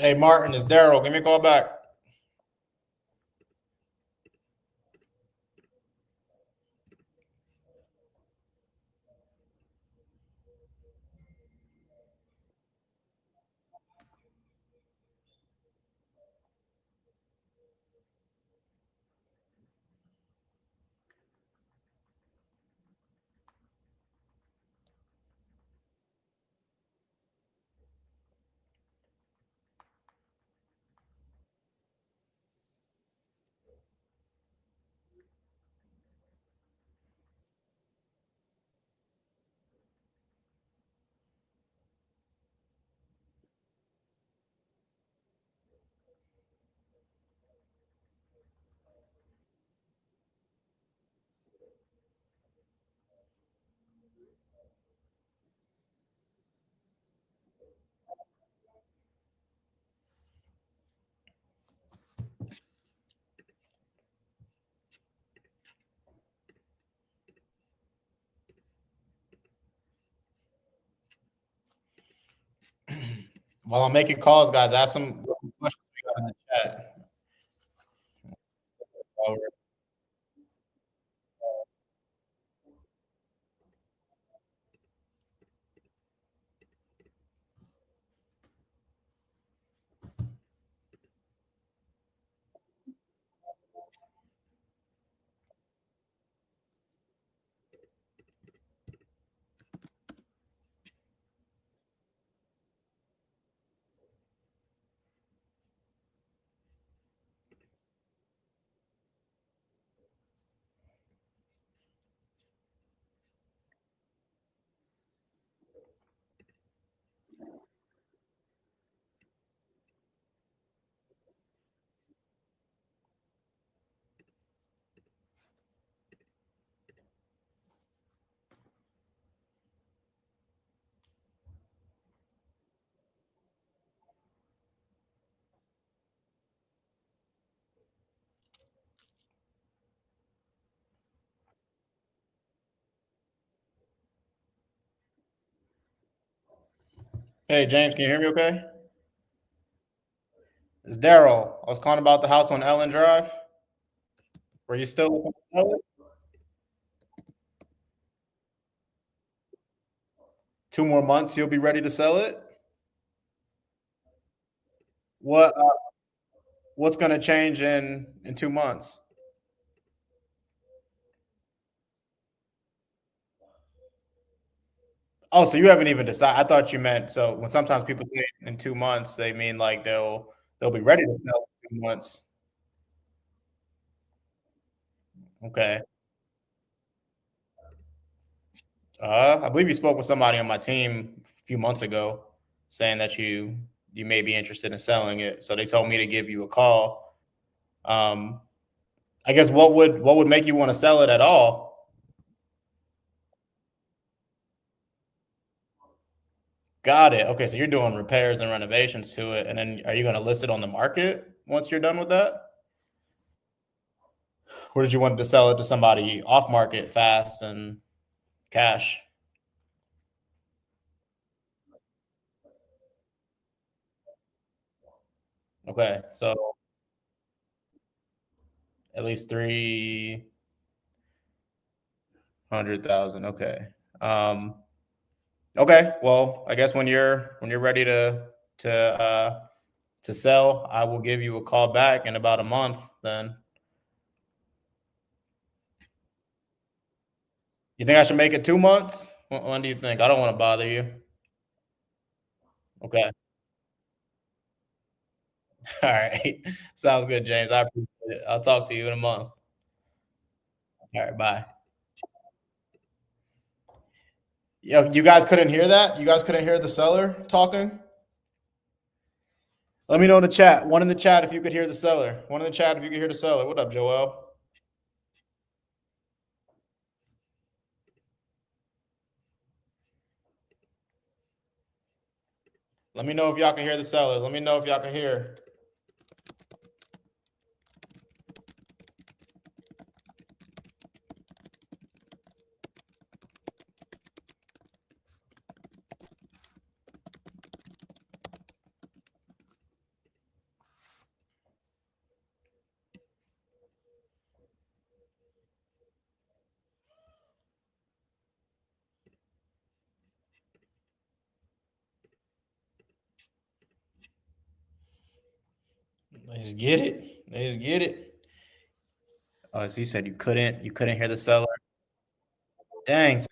Hey, Martin, it's Daryl. Give me a call back. While I'm making calls, guys, ask some questions we got in the chat. Hey, James, can you hear me okay? It's Daryl. I was calling about the house on Ellen Drive. Were you still looking to sell it? 2 more months, you'll be ready to sell it? What what's going to change in 2 months? Oh, so you haven't even decided. I thought you meant so when sometimes people say in 2 months, they mean like They'll be ready to sell in 2 months. Okay. I believe you spoke with somebody on my team a few months ago saying that you may be interested in selling it. So they told me to give you a call. Um, I guess what would make you want to sell it at all? Got it. Okay, so you're doing repairs and renovations to it, and then are you going to list it on the market once you're done with that? Or did you want to sell it to somebody off market fast and cash? Okay, so at least 300,000. Okay. Um, okay. Well, I guess when you're ready to to sell, I will give you a call back in about a month. Then you think I should make it 2 months? When do you think? I don't want to bother you. Okay. All right. Sounds good, James. I appreciate it. I'll talk to you in a month. All right. Bye. Yeah, you guys couldn't hear that? You guys couldn't hear the seller talking? Let me know in the chat. One in the chat if you could hear the seller. One in the chat if you could hear the seller. What up, Joel? Let me know if y'all can hear the sellers. Let me know if y'all can hear. Let's get it. Let's get it. Oh, so you said you couldn't hear the seller. Dang.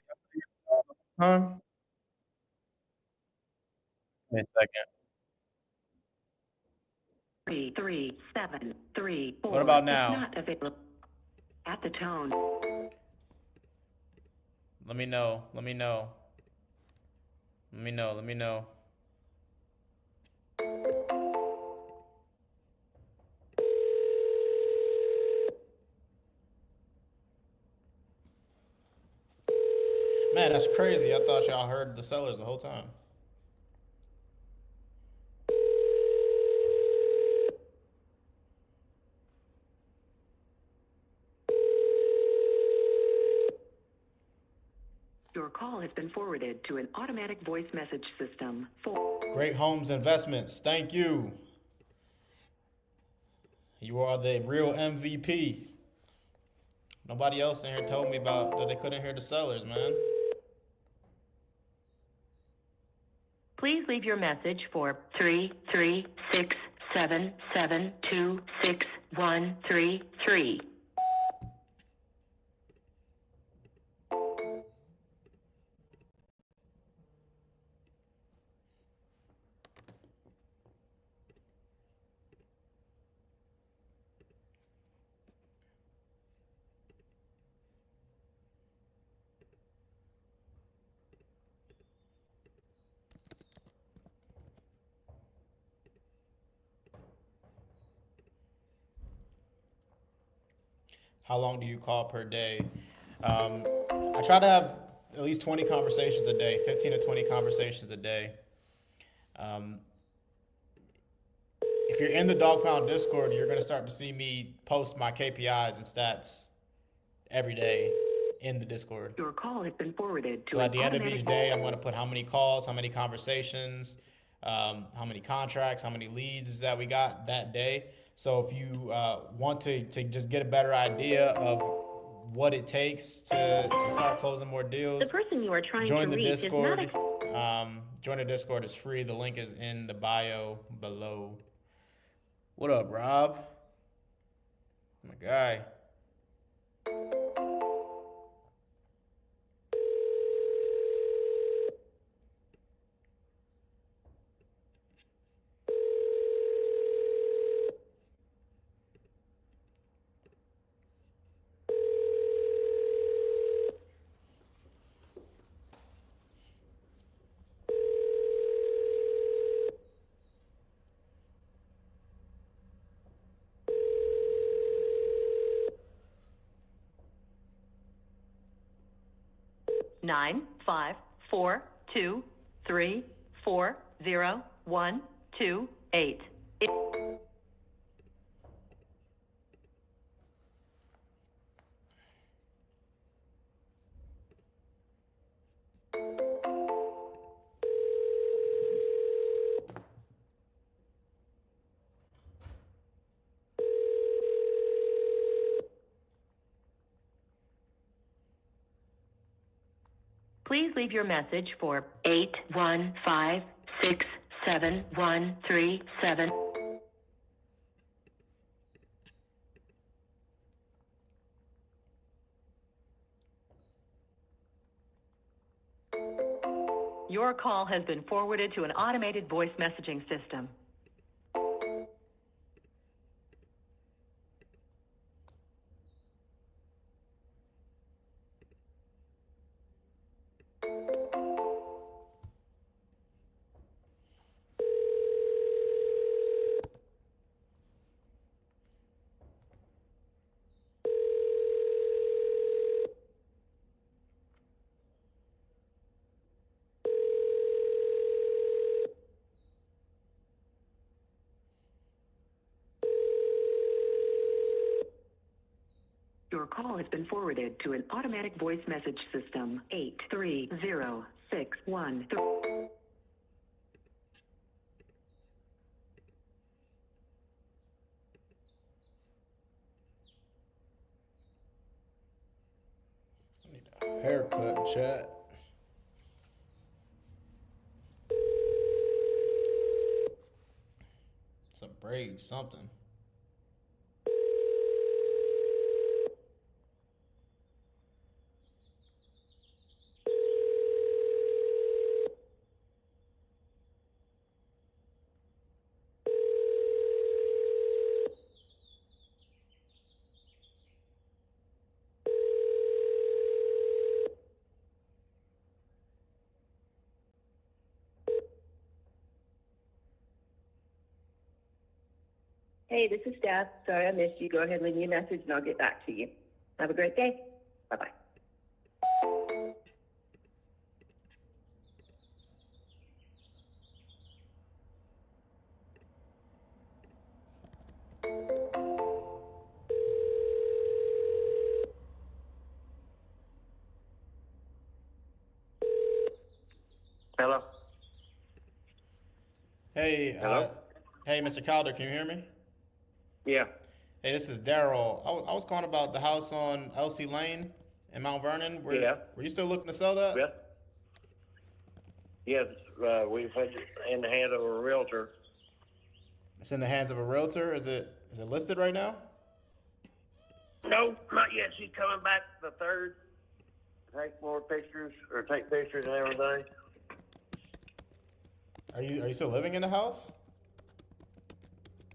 Huh? Wait a second. 33734 What about is now? not available at the tone. Let me know. Let me know. Let me know. Let me know. Man, that's crazy. I thought y'all heard the sellers the whole time. Your call has been forwarded to an automatic voice message system. Great Homes Investments. Thank you. You are the real MVP. Nobody else in here told me about that they couldn't hear the sellers, man. Please leave your message for 33677266133. How long do you call per day? I try to have at least 20 conversations a day, 15 to 20 conversations a day. Um, if you're in the Dog Pound Discord, you're going to start to see me post my KPIs and stats every day in the Discord. Your call has been forwarded to So an at the end of automatic each day, I'm going to put how many calls, how many conversations, how many contracts, how many leads that we got that day. So if you want to just get a better idea of what it takes to start closing more The deals, person you are trying join to the reach Discord. is not Join the Discord is free. The link is in the bio below. What up, Rob? My guy. 95423401228. Please leave your message for 815-67137. Your call has been forwarded to an automated voice messaging system. Your call has been forwarded to an automatic voice message system. 830613. I need a haircut, chat. Some braids, something. Hey, this is Steph. Sorry I missed you. Go ahead and leave me a message and I'll get back to you. Have a great day. Bye-bye. Hello? Hey, Hello? hey, Mr. Calder, can you hear me? Yeah. Hey, this is Daryl. I was calling about the house on LC Lane in Mount Vernon. Yeah. Were you still looking to sell that? Yeah. Yes, we've had it in the hand of a realtor. It's in the hands of a realtor. Is it listed right now? No, not yet. She's coming back the 3rd. Take more pictures, or take pictures and everything. Are you still living in the house?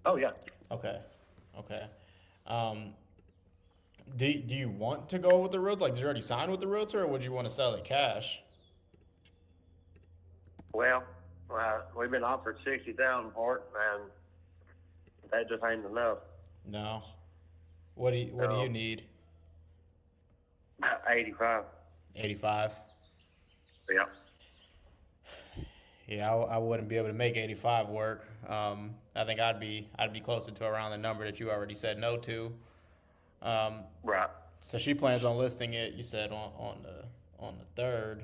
Oh, yeah. Okay. Do you want to go with the realtor? Like, did you already sign with the realtor, or would you want to sell it cash? Well, we've been offered $60,000 for it, and that just ain't enough. No. What do you need? 85. 85. Yeah. Yeah, I wouldn't be able to make 85 work. I think I'd be closer to around the number that you already said no to. Right. So she plans on listing it. You said on the 3rd,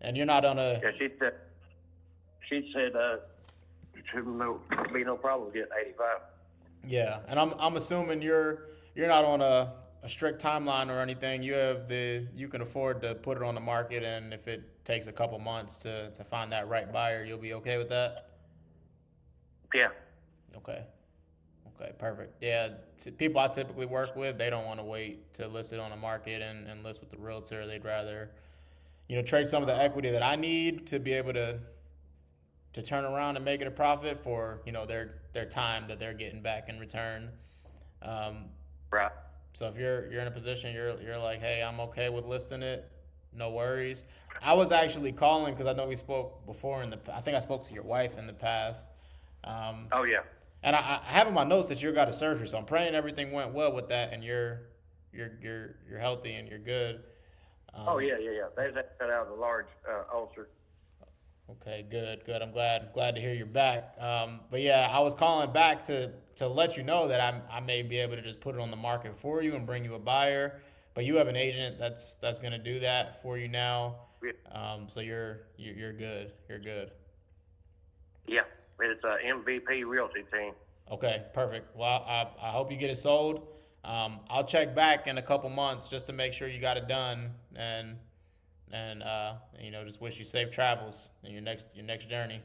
and you're not on a. Yeah, she said should be no problem getting 85. Yeah, and I'm assuming you're not on a strict timeline or anything. You can afford to put it on the market, and if it takes a couple months to find that right buyer, you'll be okay with that. Yeah. Okay, perfect. Yeah, people I typically work with, they don't want to wait to list it on the market and list with the realtor. They'd rather, trade some of the equity that I need to be able to turn around and make it a profit for, their time that they're getting back in return. Right. So if you're in a position, you're like, hey, I'm okay with listing it, no worries. I was actually calling because I know we spoke before I think I spoke to your wife in the past. Oh, yeah. And I have in my notes that you got a surgery, so I'm praying everything went well with that, and you're healthy and you're good. Oh, yeah. They just cut out a large, ulcer. Okay, good. I'm glad to hear you're back. But yeah, I was calling back to let you know that I may be able to just put it on the market for you and bring you a buyer. But you have an agent that's going to do that for you now. So you're good. You're good. Yeah, it's a MVP Realty team. Okay, perfect. Well, I hope you get it sold. I'll check back in a couple months just to make sure you got it done, and just wish you safe travels in your next journey.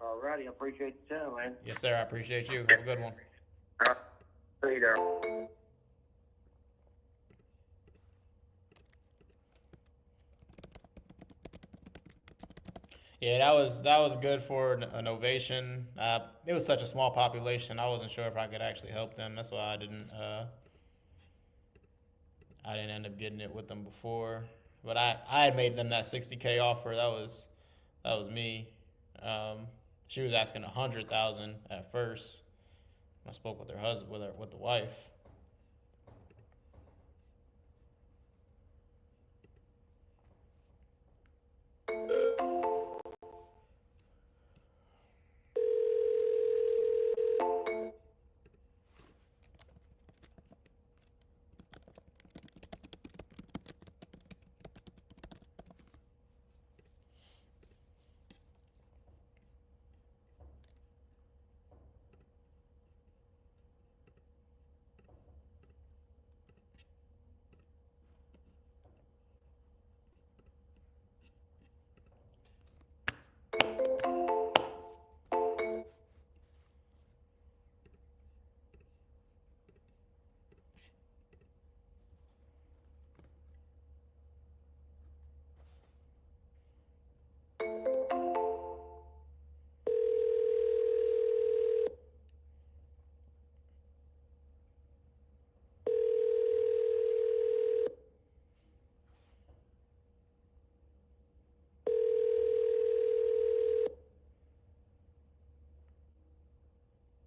Alrighty, I appreciate the time, man. Yes, sir. I appreciate you. Have a good one. All right. See you there. Yeah, that was good for an ovation. It was such a small population. I wasn't sure if I could actually help them. That's why I didn't end up getting it with them before. But I had made them that $60K offer. That was me. She was asking $100,000 at first. I spoke with her husband, with the wife.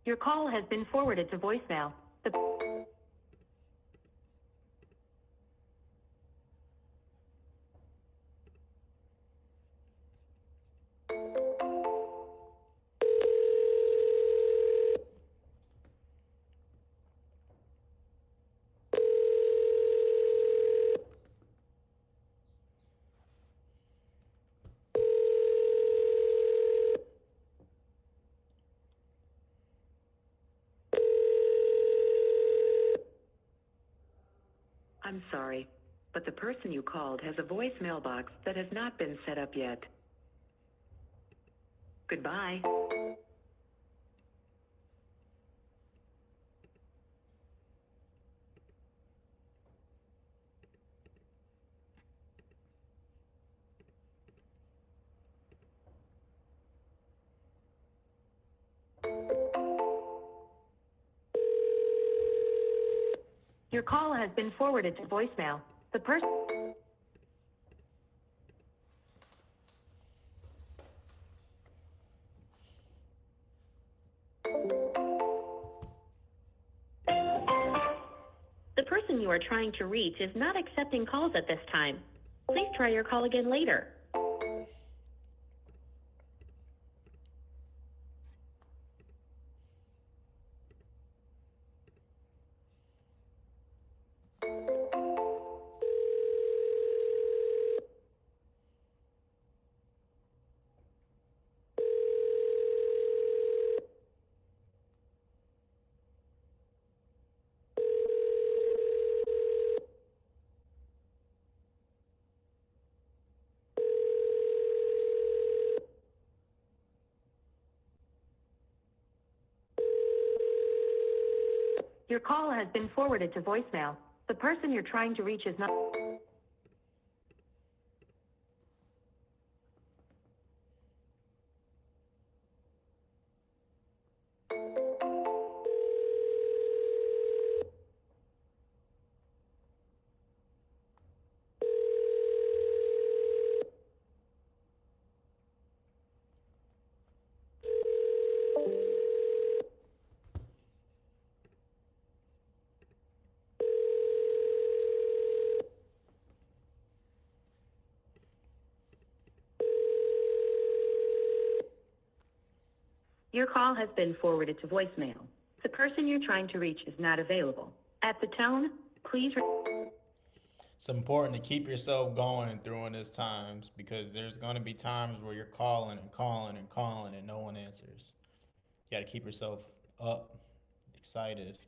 Your call has been forwarded to voicemail. I'm sorry, but the person you called has a voicemail box that has not been set up yet. Goodbye. Your call has been forwarded to voicemail. The person... The person you are trying to reach is not accepting calls at this time. Please try your call again later. Your call has been forwarded to voicemail. The person you're trying to reach is not... Your call has been forwarded to voicemail. The person you're trying to reach is not available. At the tone, please. It's important to keep yourself going during these times because there's going to be times where you're calling and calling and calling and no one answers. You got to keep yourself up, excited,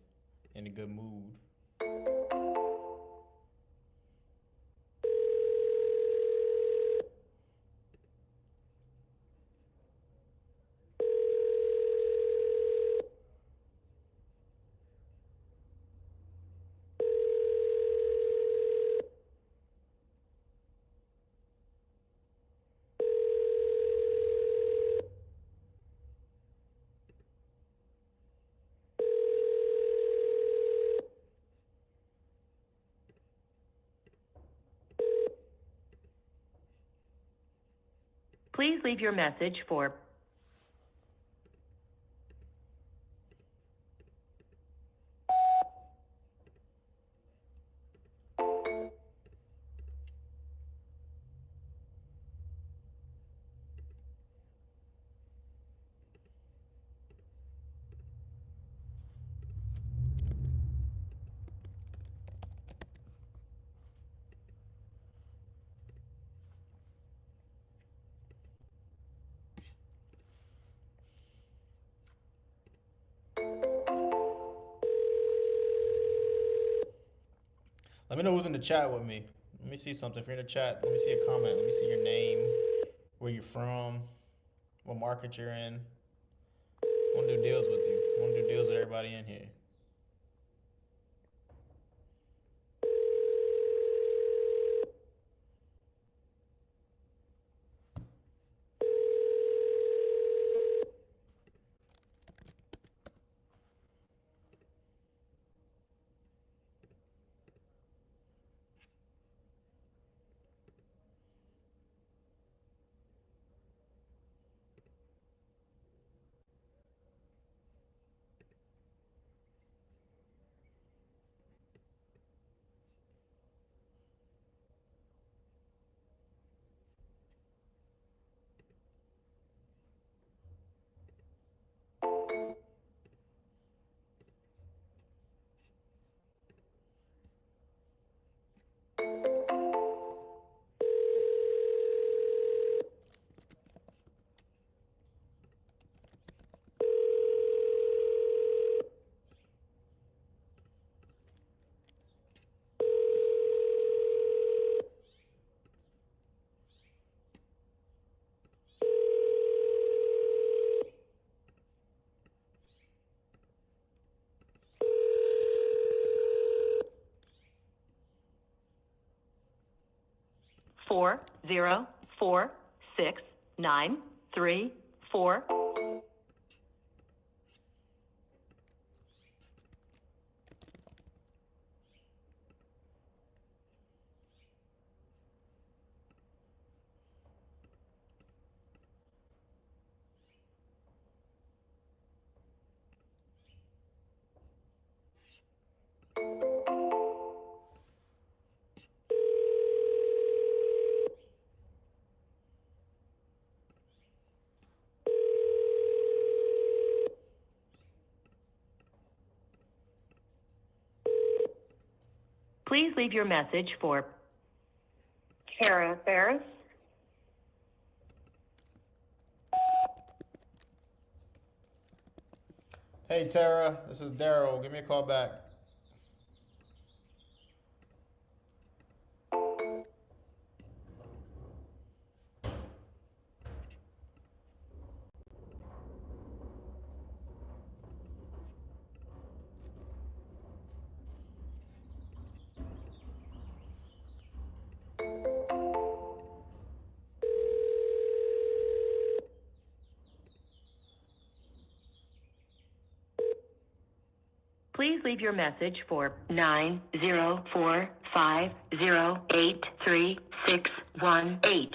in a good mood. Please leave your message for Let me know who's in the chat with me. Let me see something. If you're in the chat, let me see a comment. Let me see your name, where you're from, what market you're in. I want to do deals with you. I want to do deals with everybody in here. four zero four 6 9 3 4. Please leave your message for Kara Ferris. Hey, Tara, this is Daryl. Give me a call back. Please leave your message for 90450833618.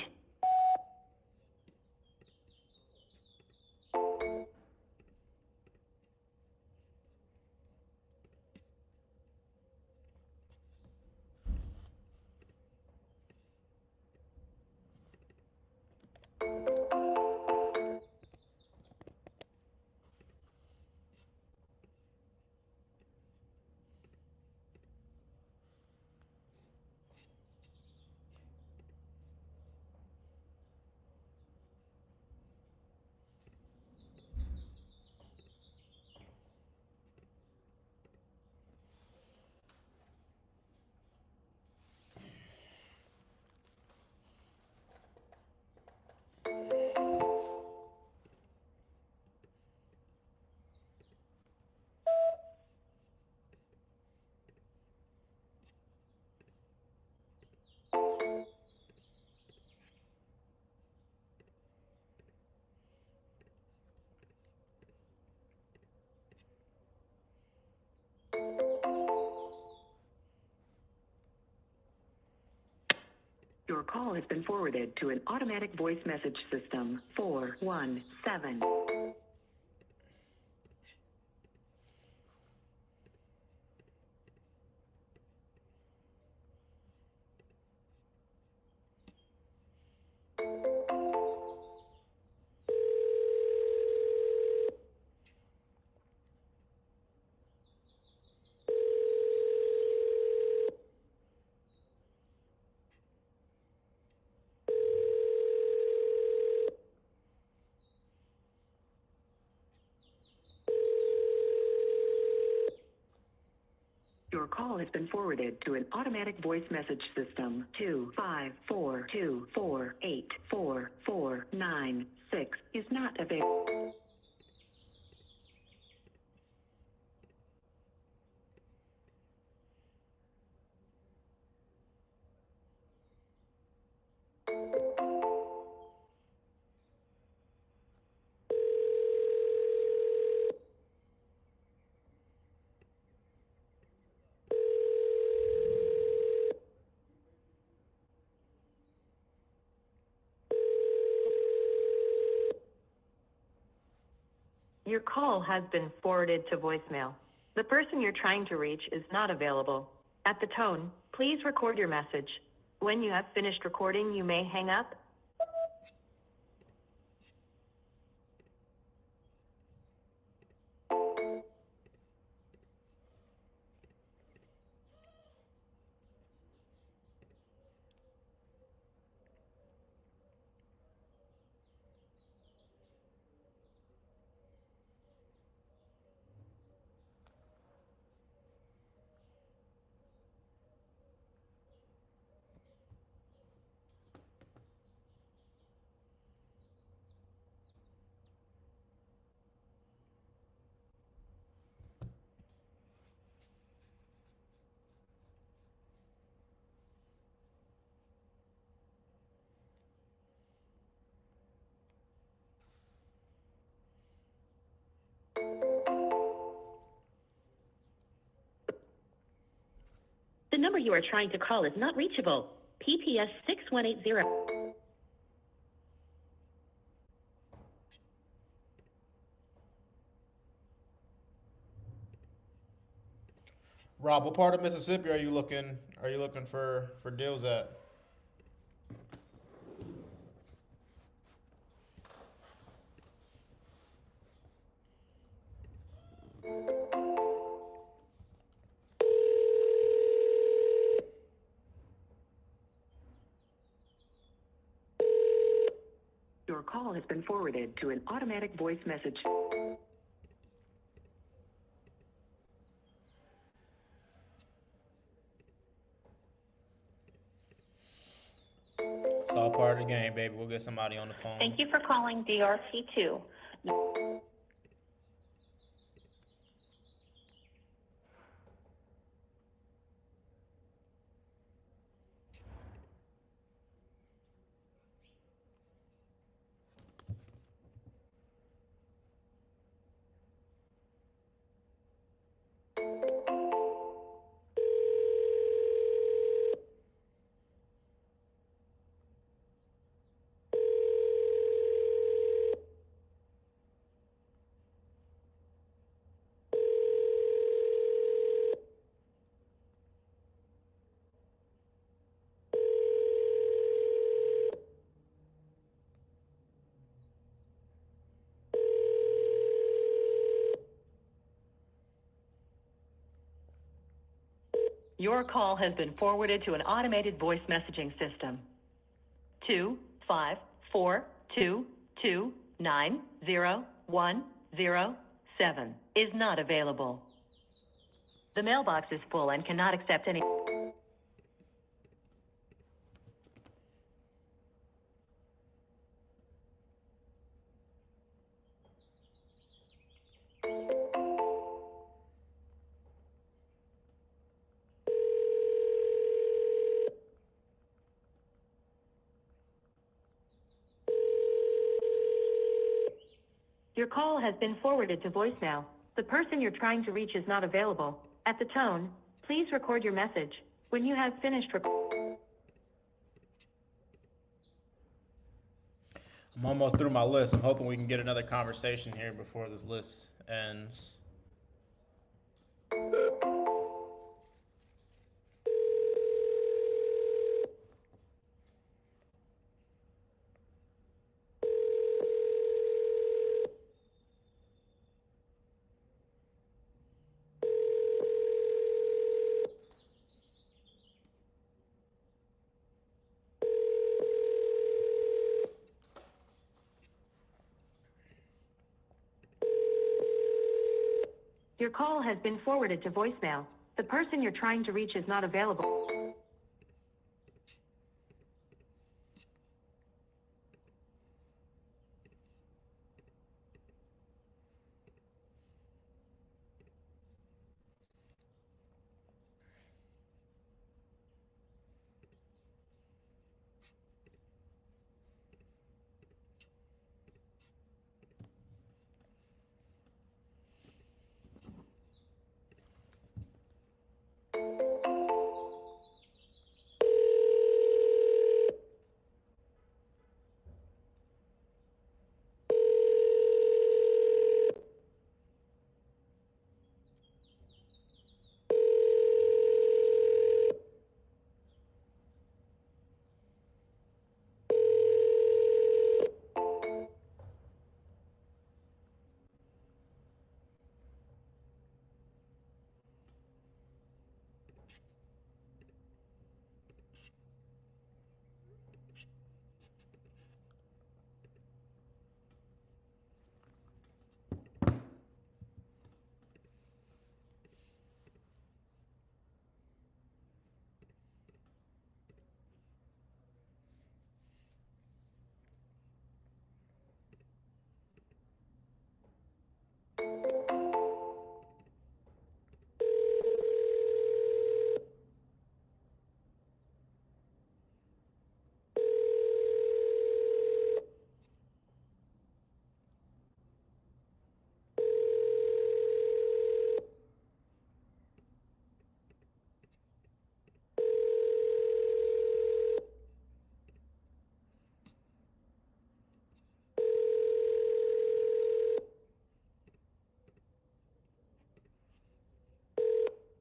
Your call has been forwarded to an automatic voice message system. 417. Your call has been forwarded to an automatic voice message system. 25424844496 is not available. Your call has been forwarded to voicemail. The person you're trying to reach is not available. At the tone, please record your message. When you have finished recording, you may hang up. The number you are trying to call is not reachable. PPS 6180. Rob, what part of Mississippi are you looking for deals at? Your call has been forwarded to an automatic voice message. It's all part of the game, baby. We'll get somebody on the phone. Thank you for calling DRP2. Your call has been forwarded to an automated voice messaging system. 25422290107 is not available. The mailbox is full and cannot accept any. Your call has been forwarded to voicemail. The person you're trying to reach is not available. At the tone, please record your message. When you have finished recording. I'm almost through my list. I'm hoping we can get another conversation here before this list ends. Your call has been forwarded to voicemail. The person you're trying to reach is not available.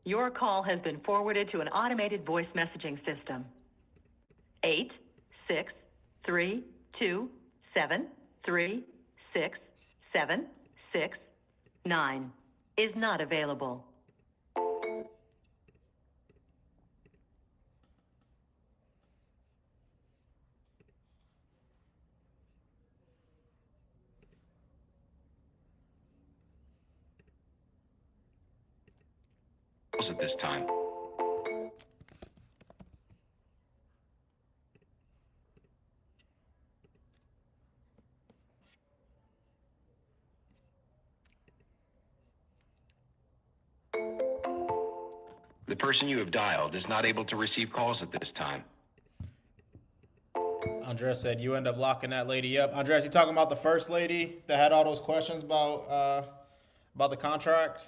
Your call has been forwarded to an automated voice messaging system. 86327367669 is not available. At this time. The person you have dialed is not able to receive calls at this time. Andres said you end up locking that lady up. Andres, you talking about the first lady that had all those questions about the contract?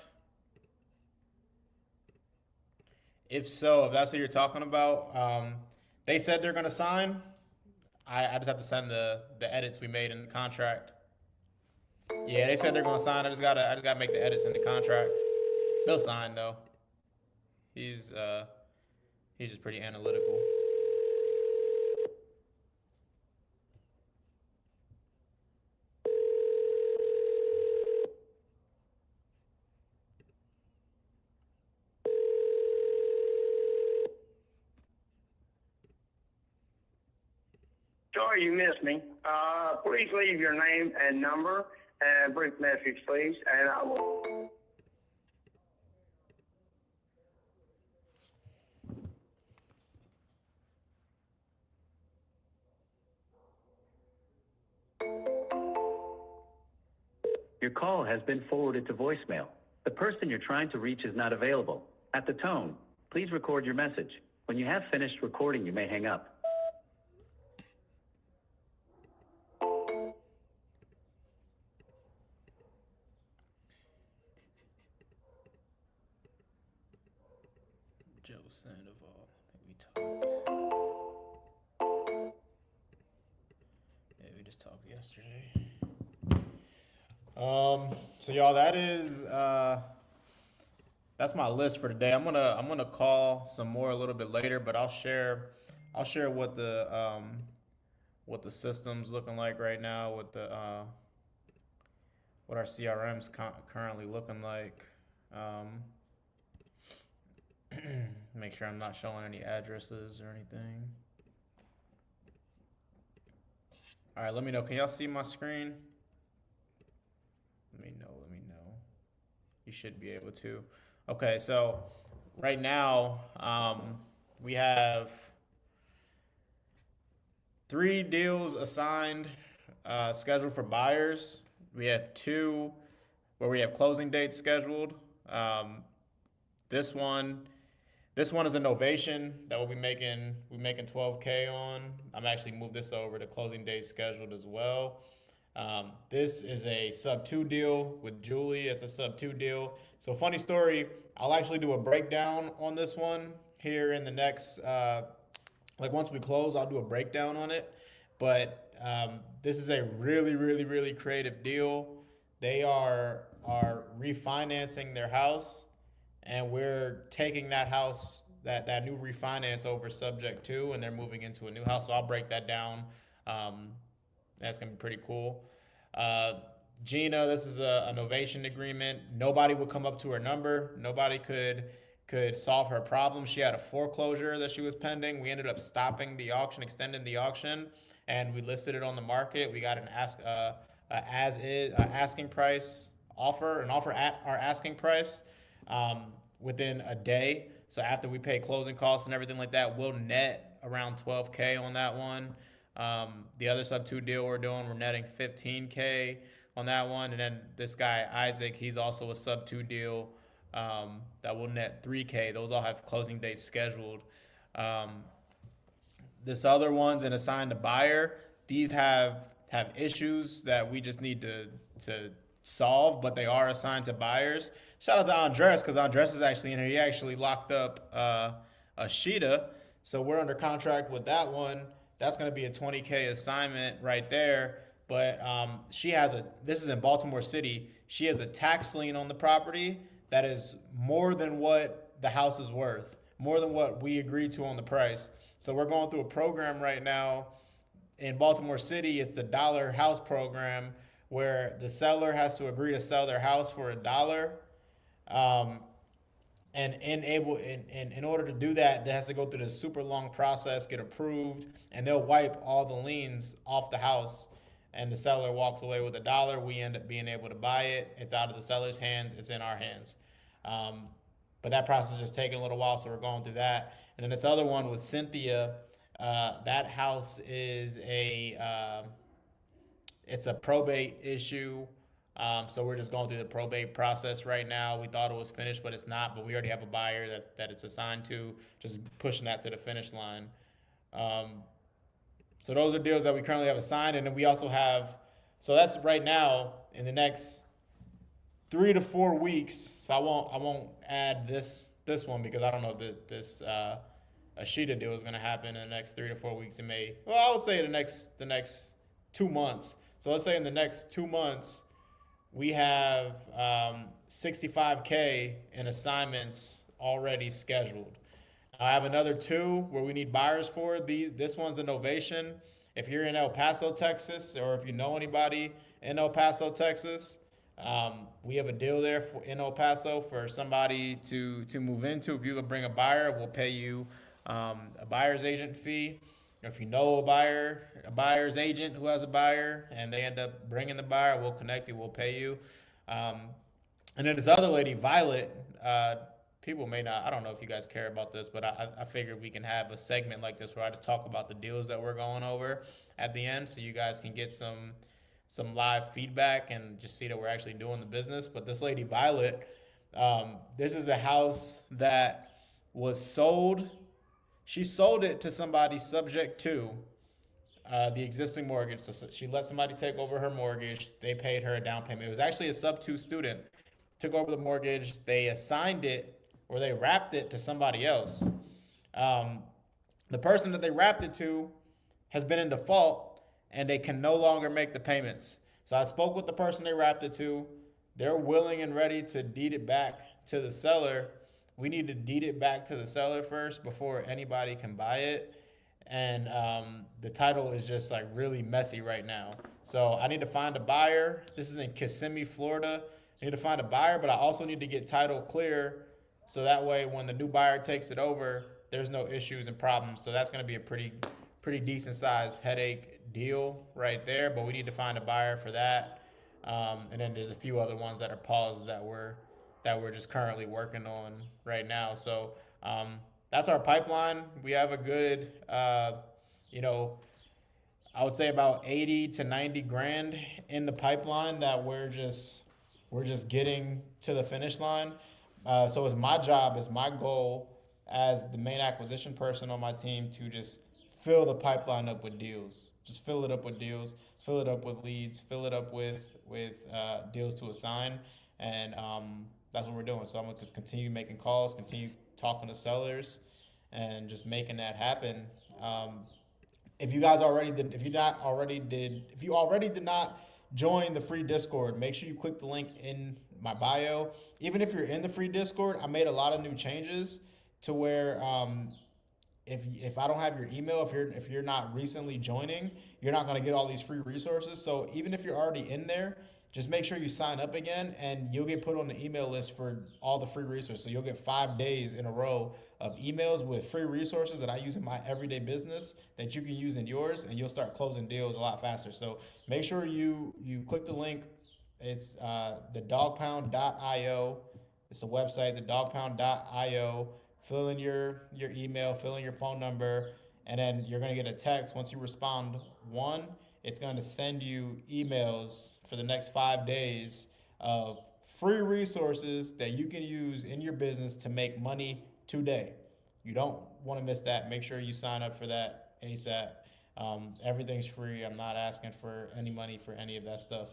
If so, if that's what you're talking about, they said they're gonna sign. I just have to send the edits we made in the contract. Yeah, they said they're gonna sign. I just gotta make the edits in the contract. They'll sign though. He's just pretty analytical. Sorry you missed me. Please leave your name and number and a brief message, please, and I will. Your call has been forwarded to voicemail. The person you're trying to reach is not available. At the tone, please record your message. When you have finished recording, you may hang up. Joe Sandoval. I think we talked. Yeah, we just talked yesterday. So y'all, that's my list for today. I'm gonna call some more a little bit later, but I'll share what the system's looking like right now, what our CRM's currently looking like. Make sure I'm not showing any addresses or anything. All right, let me know. Can y'all see my screen? Let me know. You should be able to. Okay, so right now, we have 3 deals assigned, scheduled for buyers. We have 2 where we have closing dates scheduled. This one is an novation that we're making $12K on. I'm actually moved this over to closing date scheduled as well. This is a sub 2 deal with Julie. It's a sub 2 deal. So funny story, I'll actually do a breakdown on this one here in the next, once we close, I'll do a breakdown on it. But this is a really, really, really creative deal. They are refinancing their house, and we're taking that house, that new refinance over subject to, and they're moving into a new house. So I'll break that down. That's gonna be pretty cool. Gina, this is a novation agreement. Nobody would come up to her number. Nobody could solve her problem. She had a foreclosure that she was pending. We ended up stopping the auction, extending the auction, and we listed it on the market. We got an asking price offer, an offer at our asking price within a day. So after we pay closing costs and everything like that, we'll net around 12K on that one. The other sub 2 deal we're doing, we're netting 15K on that one. And then this guy, Isaac, he's also a sub 2 deal that will net 3K. Those all have closing dates scheduled. This other one's an assigned to buyer. These have issues that we just need to solve, but they are assigned to buyers. Shout out to Andres, because Andres is actually in here. He actually locked up Ashita. So we're under contract with that one. That's going to be a 20K assignment right there. But this is in Baltimore City. She has a tax lien on the property that is more than what the house is worth, more than what we agreed to on the price. So we're going through a program right now in Baltimore City. It's the $1 house program where the seller has to agree to sell their house for $1. And in order to do that, they has to go through this super long process, get approved, and they'll wipe all the liens off the house. And the seller walks away with $1. We end up being able to buy it. It's out of the seller's hands. It's in our hands. But that process is just taking a little while, so we're going through that. And then this other one with Cynthia, that house is it's a probate issue. So we're just going through the probate process right now. We thought it was finished, but it's not. But we already have a buyer that it's assigned to, just pushing that to the finish line. So those are deals that we currently have assigned. And then we also have, so that's right now in the next 3 to 4 weeks. So I won't add this one because I don't know that this Ashita deal is going to happen in the next 3 to 4 weeks. It may, well, I would say the next 2 months. So let's say in the next 2 months, we have 65K in assignments already scheduled. I have another 2 where we need buyers for. This one's a novation. If you're in El Paso, Texas, or if you know anybody in El Paso, Texas, we have a deal there in El Paso for somebody to move into. If you could bring a buyer, we'll pay you a buyer's agent fee. If you know a buyer's agent who has a buyer, and they end up bringing the buyer, we'll connect you, we'll pay you. And then this other lady, Violet, people may not, I don't know if you guys care about this, but I figured we can have a segment like this where I just talk about the deals that we're going over at the end, so you guys can get some live feedback and just see that we're actually doing the business. But this lady, Violet, this is a house that was sold. She sold it to somebody subject to the existing mortgage. So she let somebody take over her mortgage. They paid her a down payment. It was actually a sub 2 student. Took over the mortgage. They assigned it, or they wrapped it to somebody else. The person that they wrapped it to has been in default, and they can no longer make the payments. So I spoke with the person they wrapped it to. They're willing and ready to deed it back to the seller. We need to deed it back to the seller first before anybody can buy it. And the title is just like really messy right now. So I need to find a buyer. This is in Kissimmee, Florida. I need to find a buyer, but I also need to get title clear so that way when the new buyer takes it over, there's no issues and problems. So that's going to be a pretty decent sized headache deal right there. But we need to find a buyer for that. And then there's a few other ones that are paused that we're just currently working on right now. So that's our pipeline. We have a good, I would say about 80 to 90 grand in the pipeline that we're just getting to the finish line. So it's my job, it's my goal as the main acquisition person on my team to just fill the pipeline up with deals. Just fill it up with deals, fill it up with leads, fill it up with deals to assign. And that's what we're doing. So I'm gonna just continue making calls, continue talking to sellers, and just making that happen. If you already did not join the free Discord, make sure you click the link in my bio. Even if you're in the free Discord, I made a lot of new changes to where if I don't have your email, if you're not recently joining, you're not going to get all these free resources. So even if you're already in there, just make sure you sign up again and you'll get put on the email list for all the free resources. So you'll get 5 days in a row of emails with free resources that I use in my everyday business that you can use in yours, and you'll start closing deals a lot faster. So make sure you click the link. It's thedogpound.io. It's a website, thedogpound.io. Fill in your email, fill in your phone number, and then you're going to get a text. Once you respond it's going to send you emails for the next 5 days of free resources that you can use in your business to make money today. You don't want to miss that. Make sure you sign up for that ASAP. Everything's free. I'm not asking for any money for any of that stuff.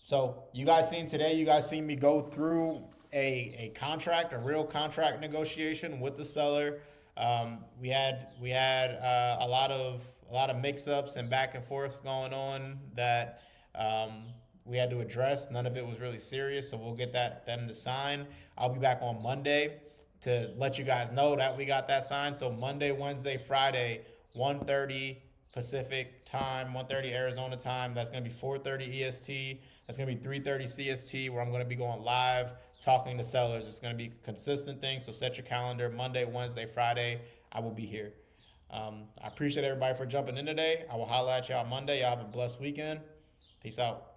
So you guys seen me go through a contract, a real contract negotiation with the seller. We had a lot of mix-ups and back and forths going on that we had to address. None of it was really serious, so we'll get them to sign. I'll be back on Monday to let you guys know that we got that signed. So Monday, Wednesday, Friday, 1:30 Pacific time, 1:30 Arizona time. That's going to be 4:30 EST. That's going to be 3:30 CST, where I'm going to be going live talking to sellers. It's going to be a consistent thing, so set your calendar. Monday, Wednesday, Friday, I will be here. I appreciate everybody for jumping in today. I will holler at y'all on Monday. Y'all have a blessed weekend. Peace out.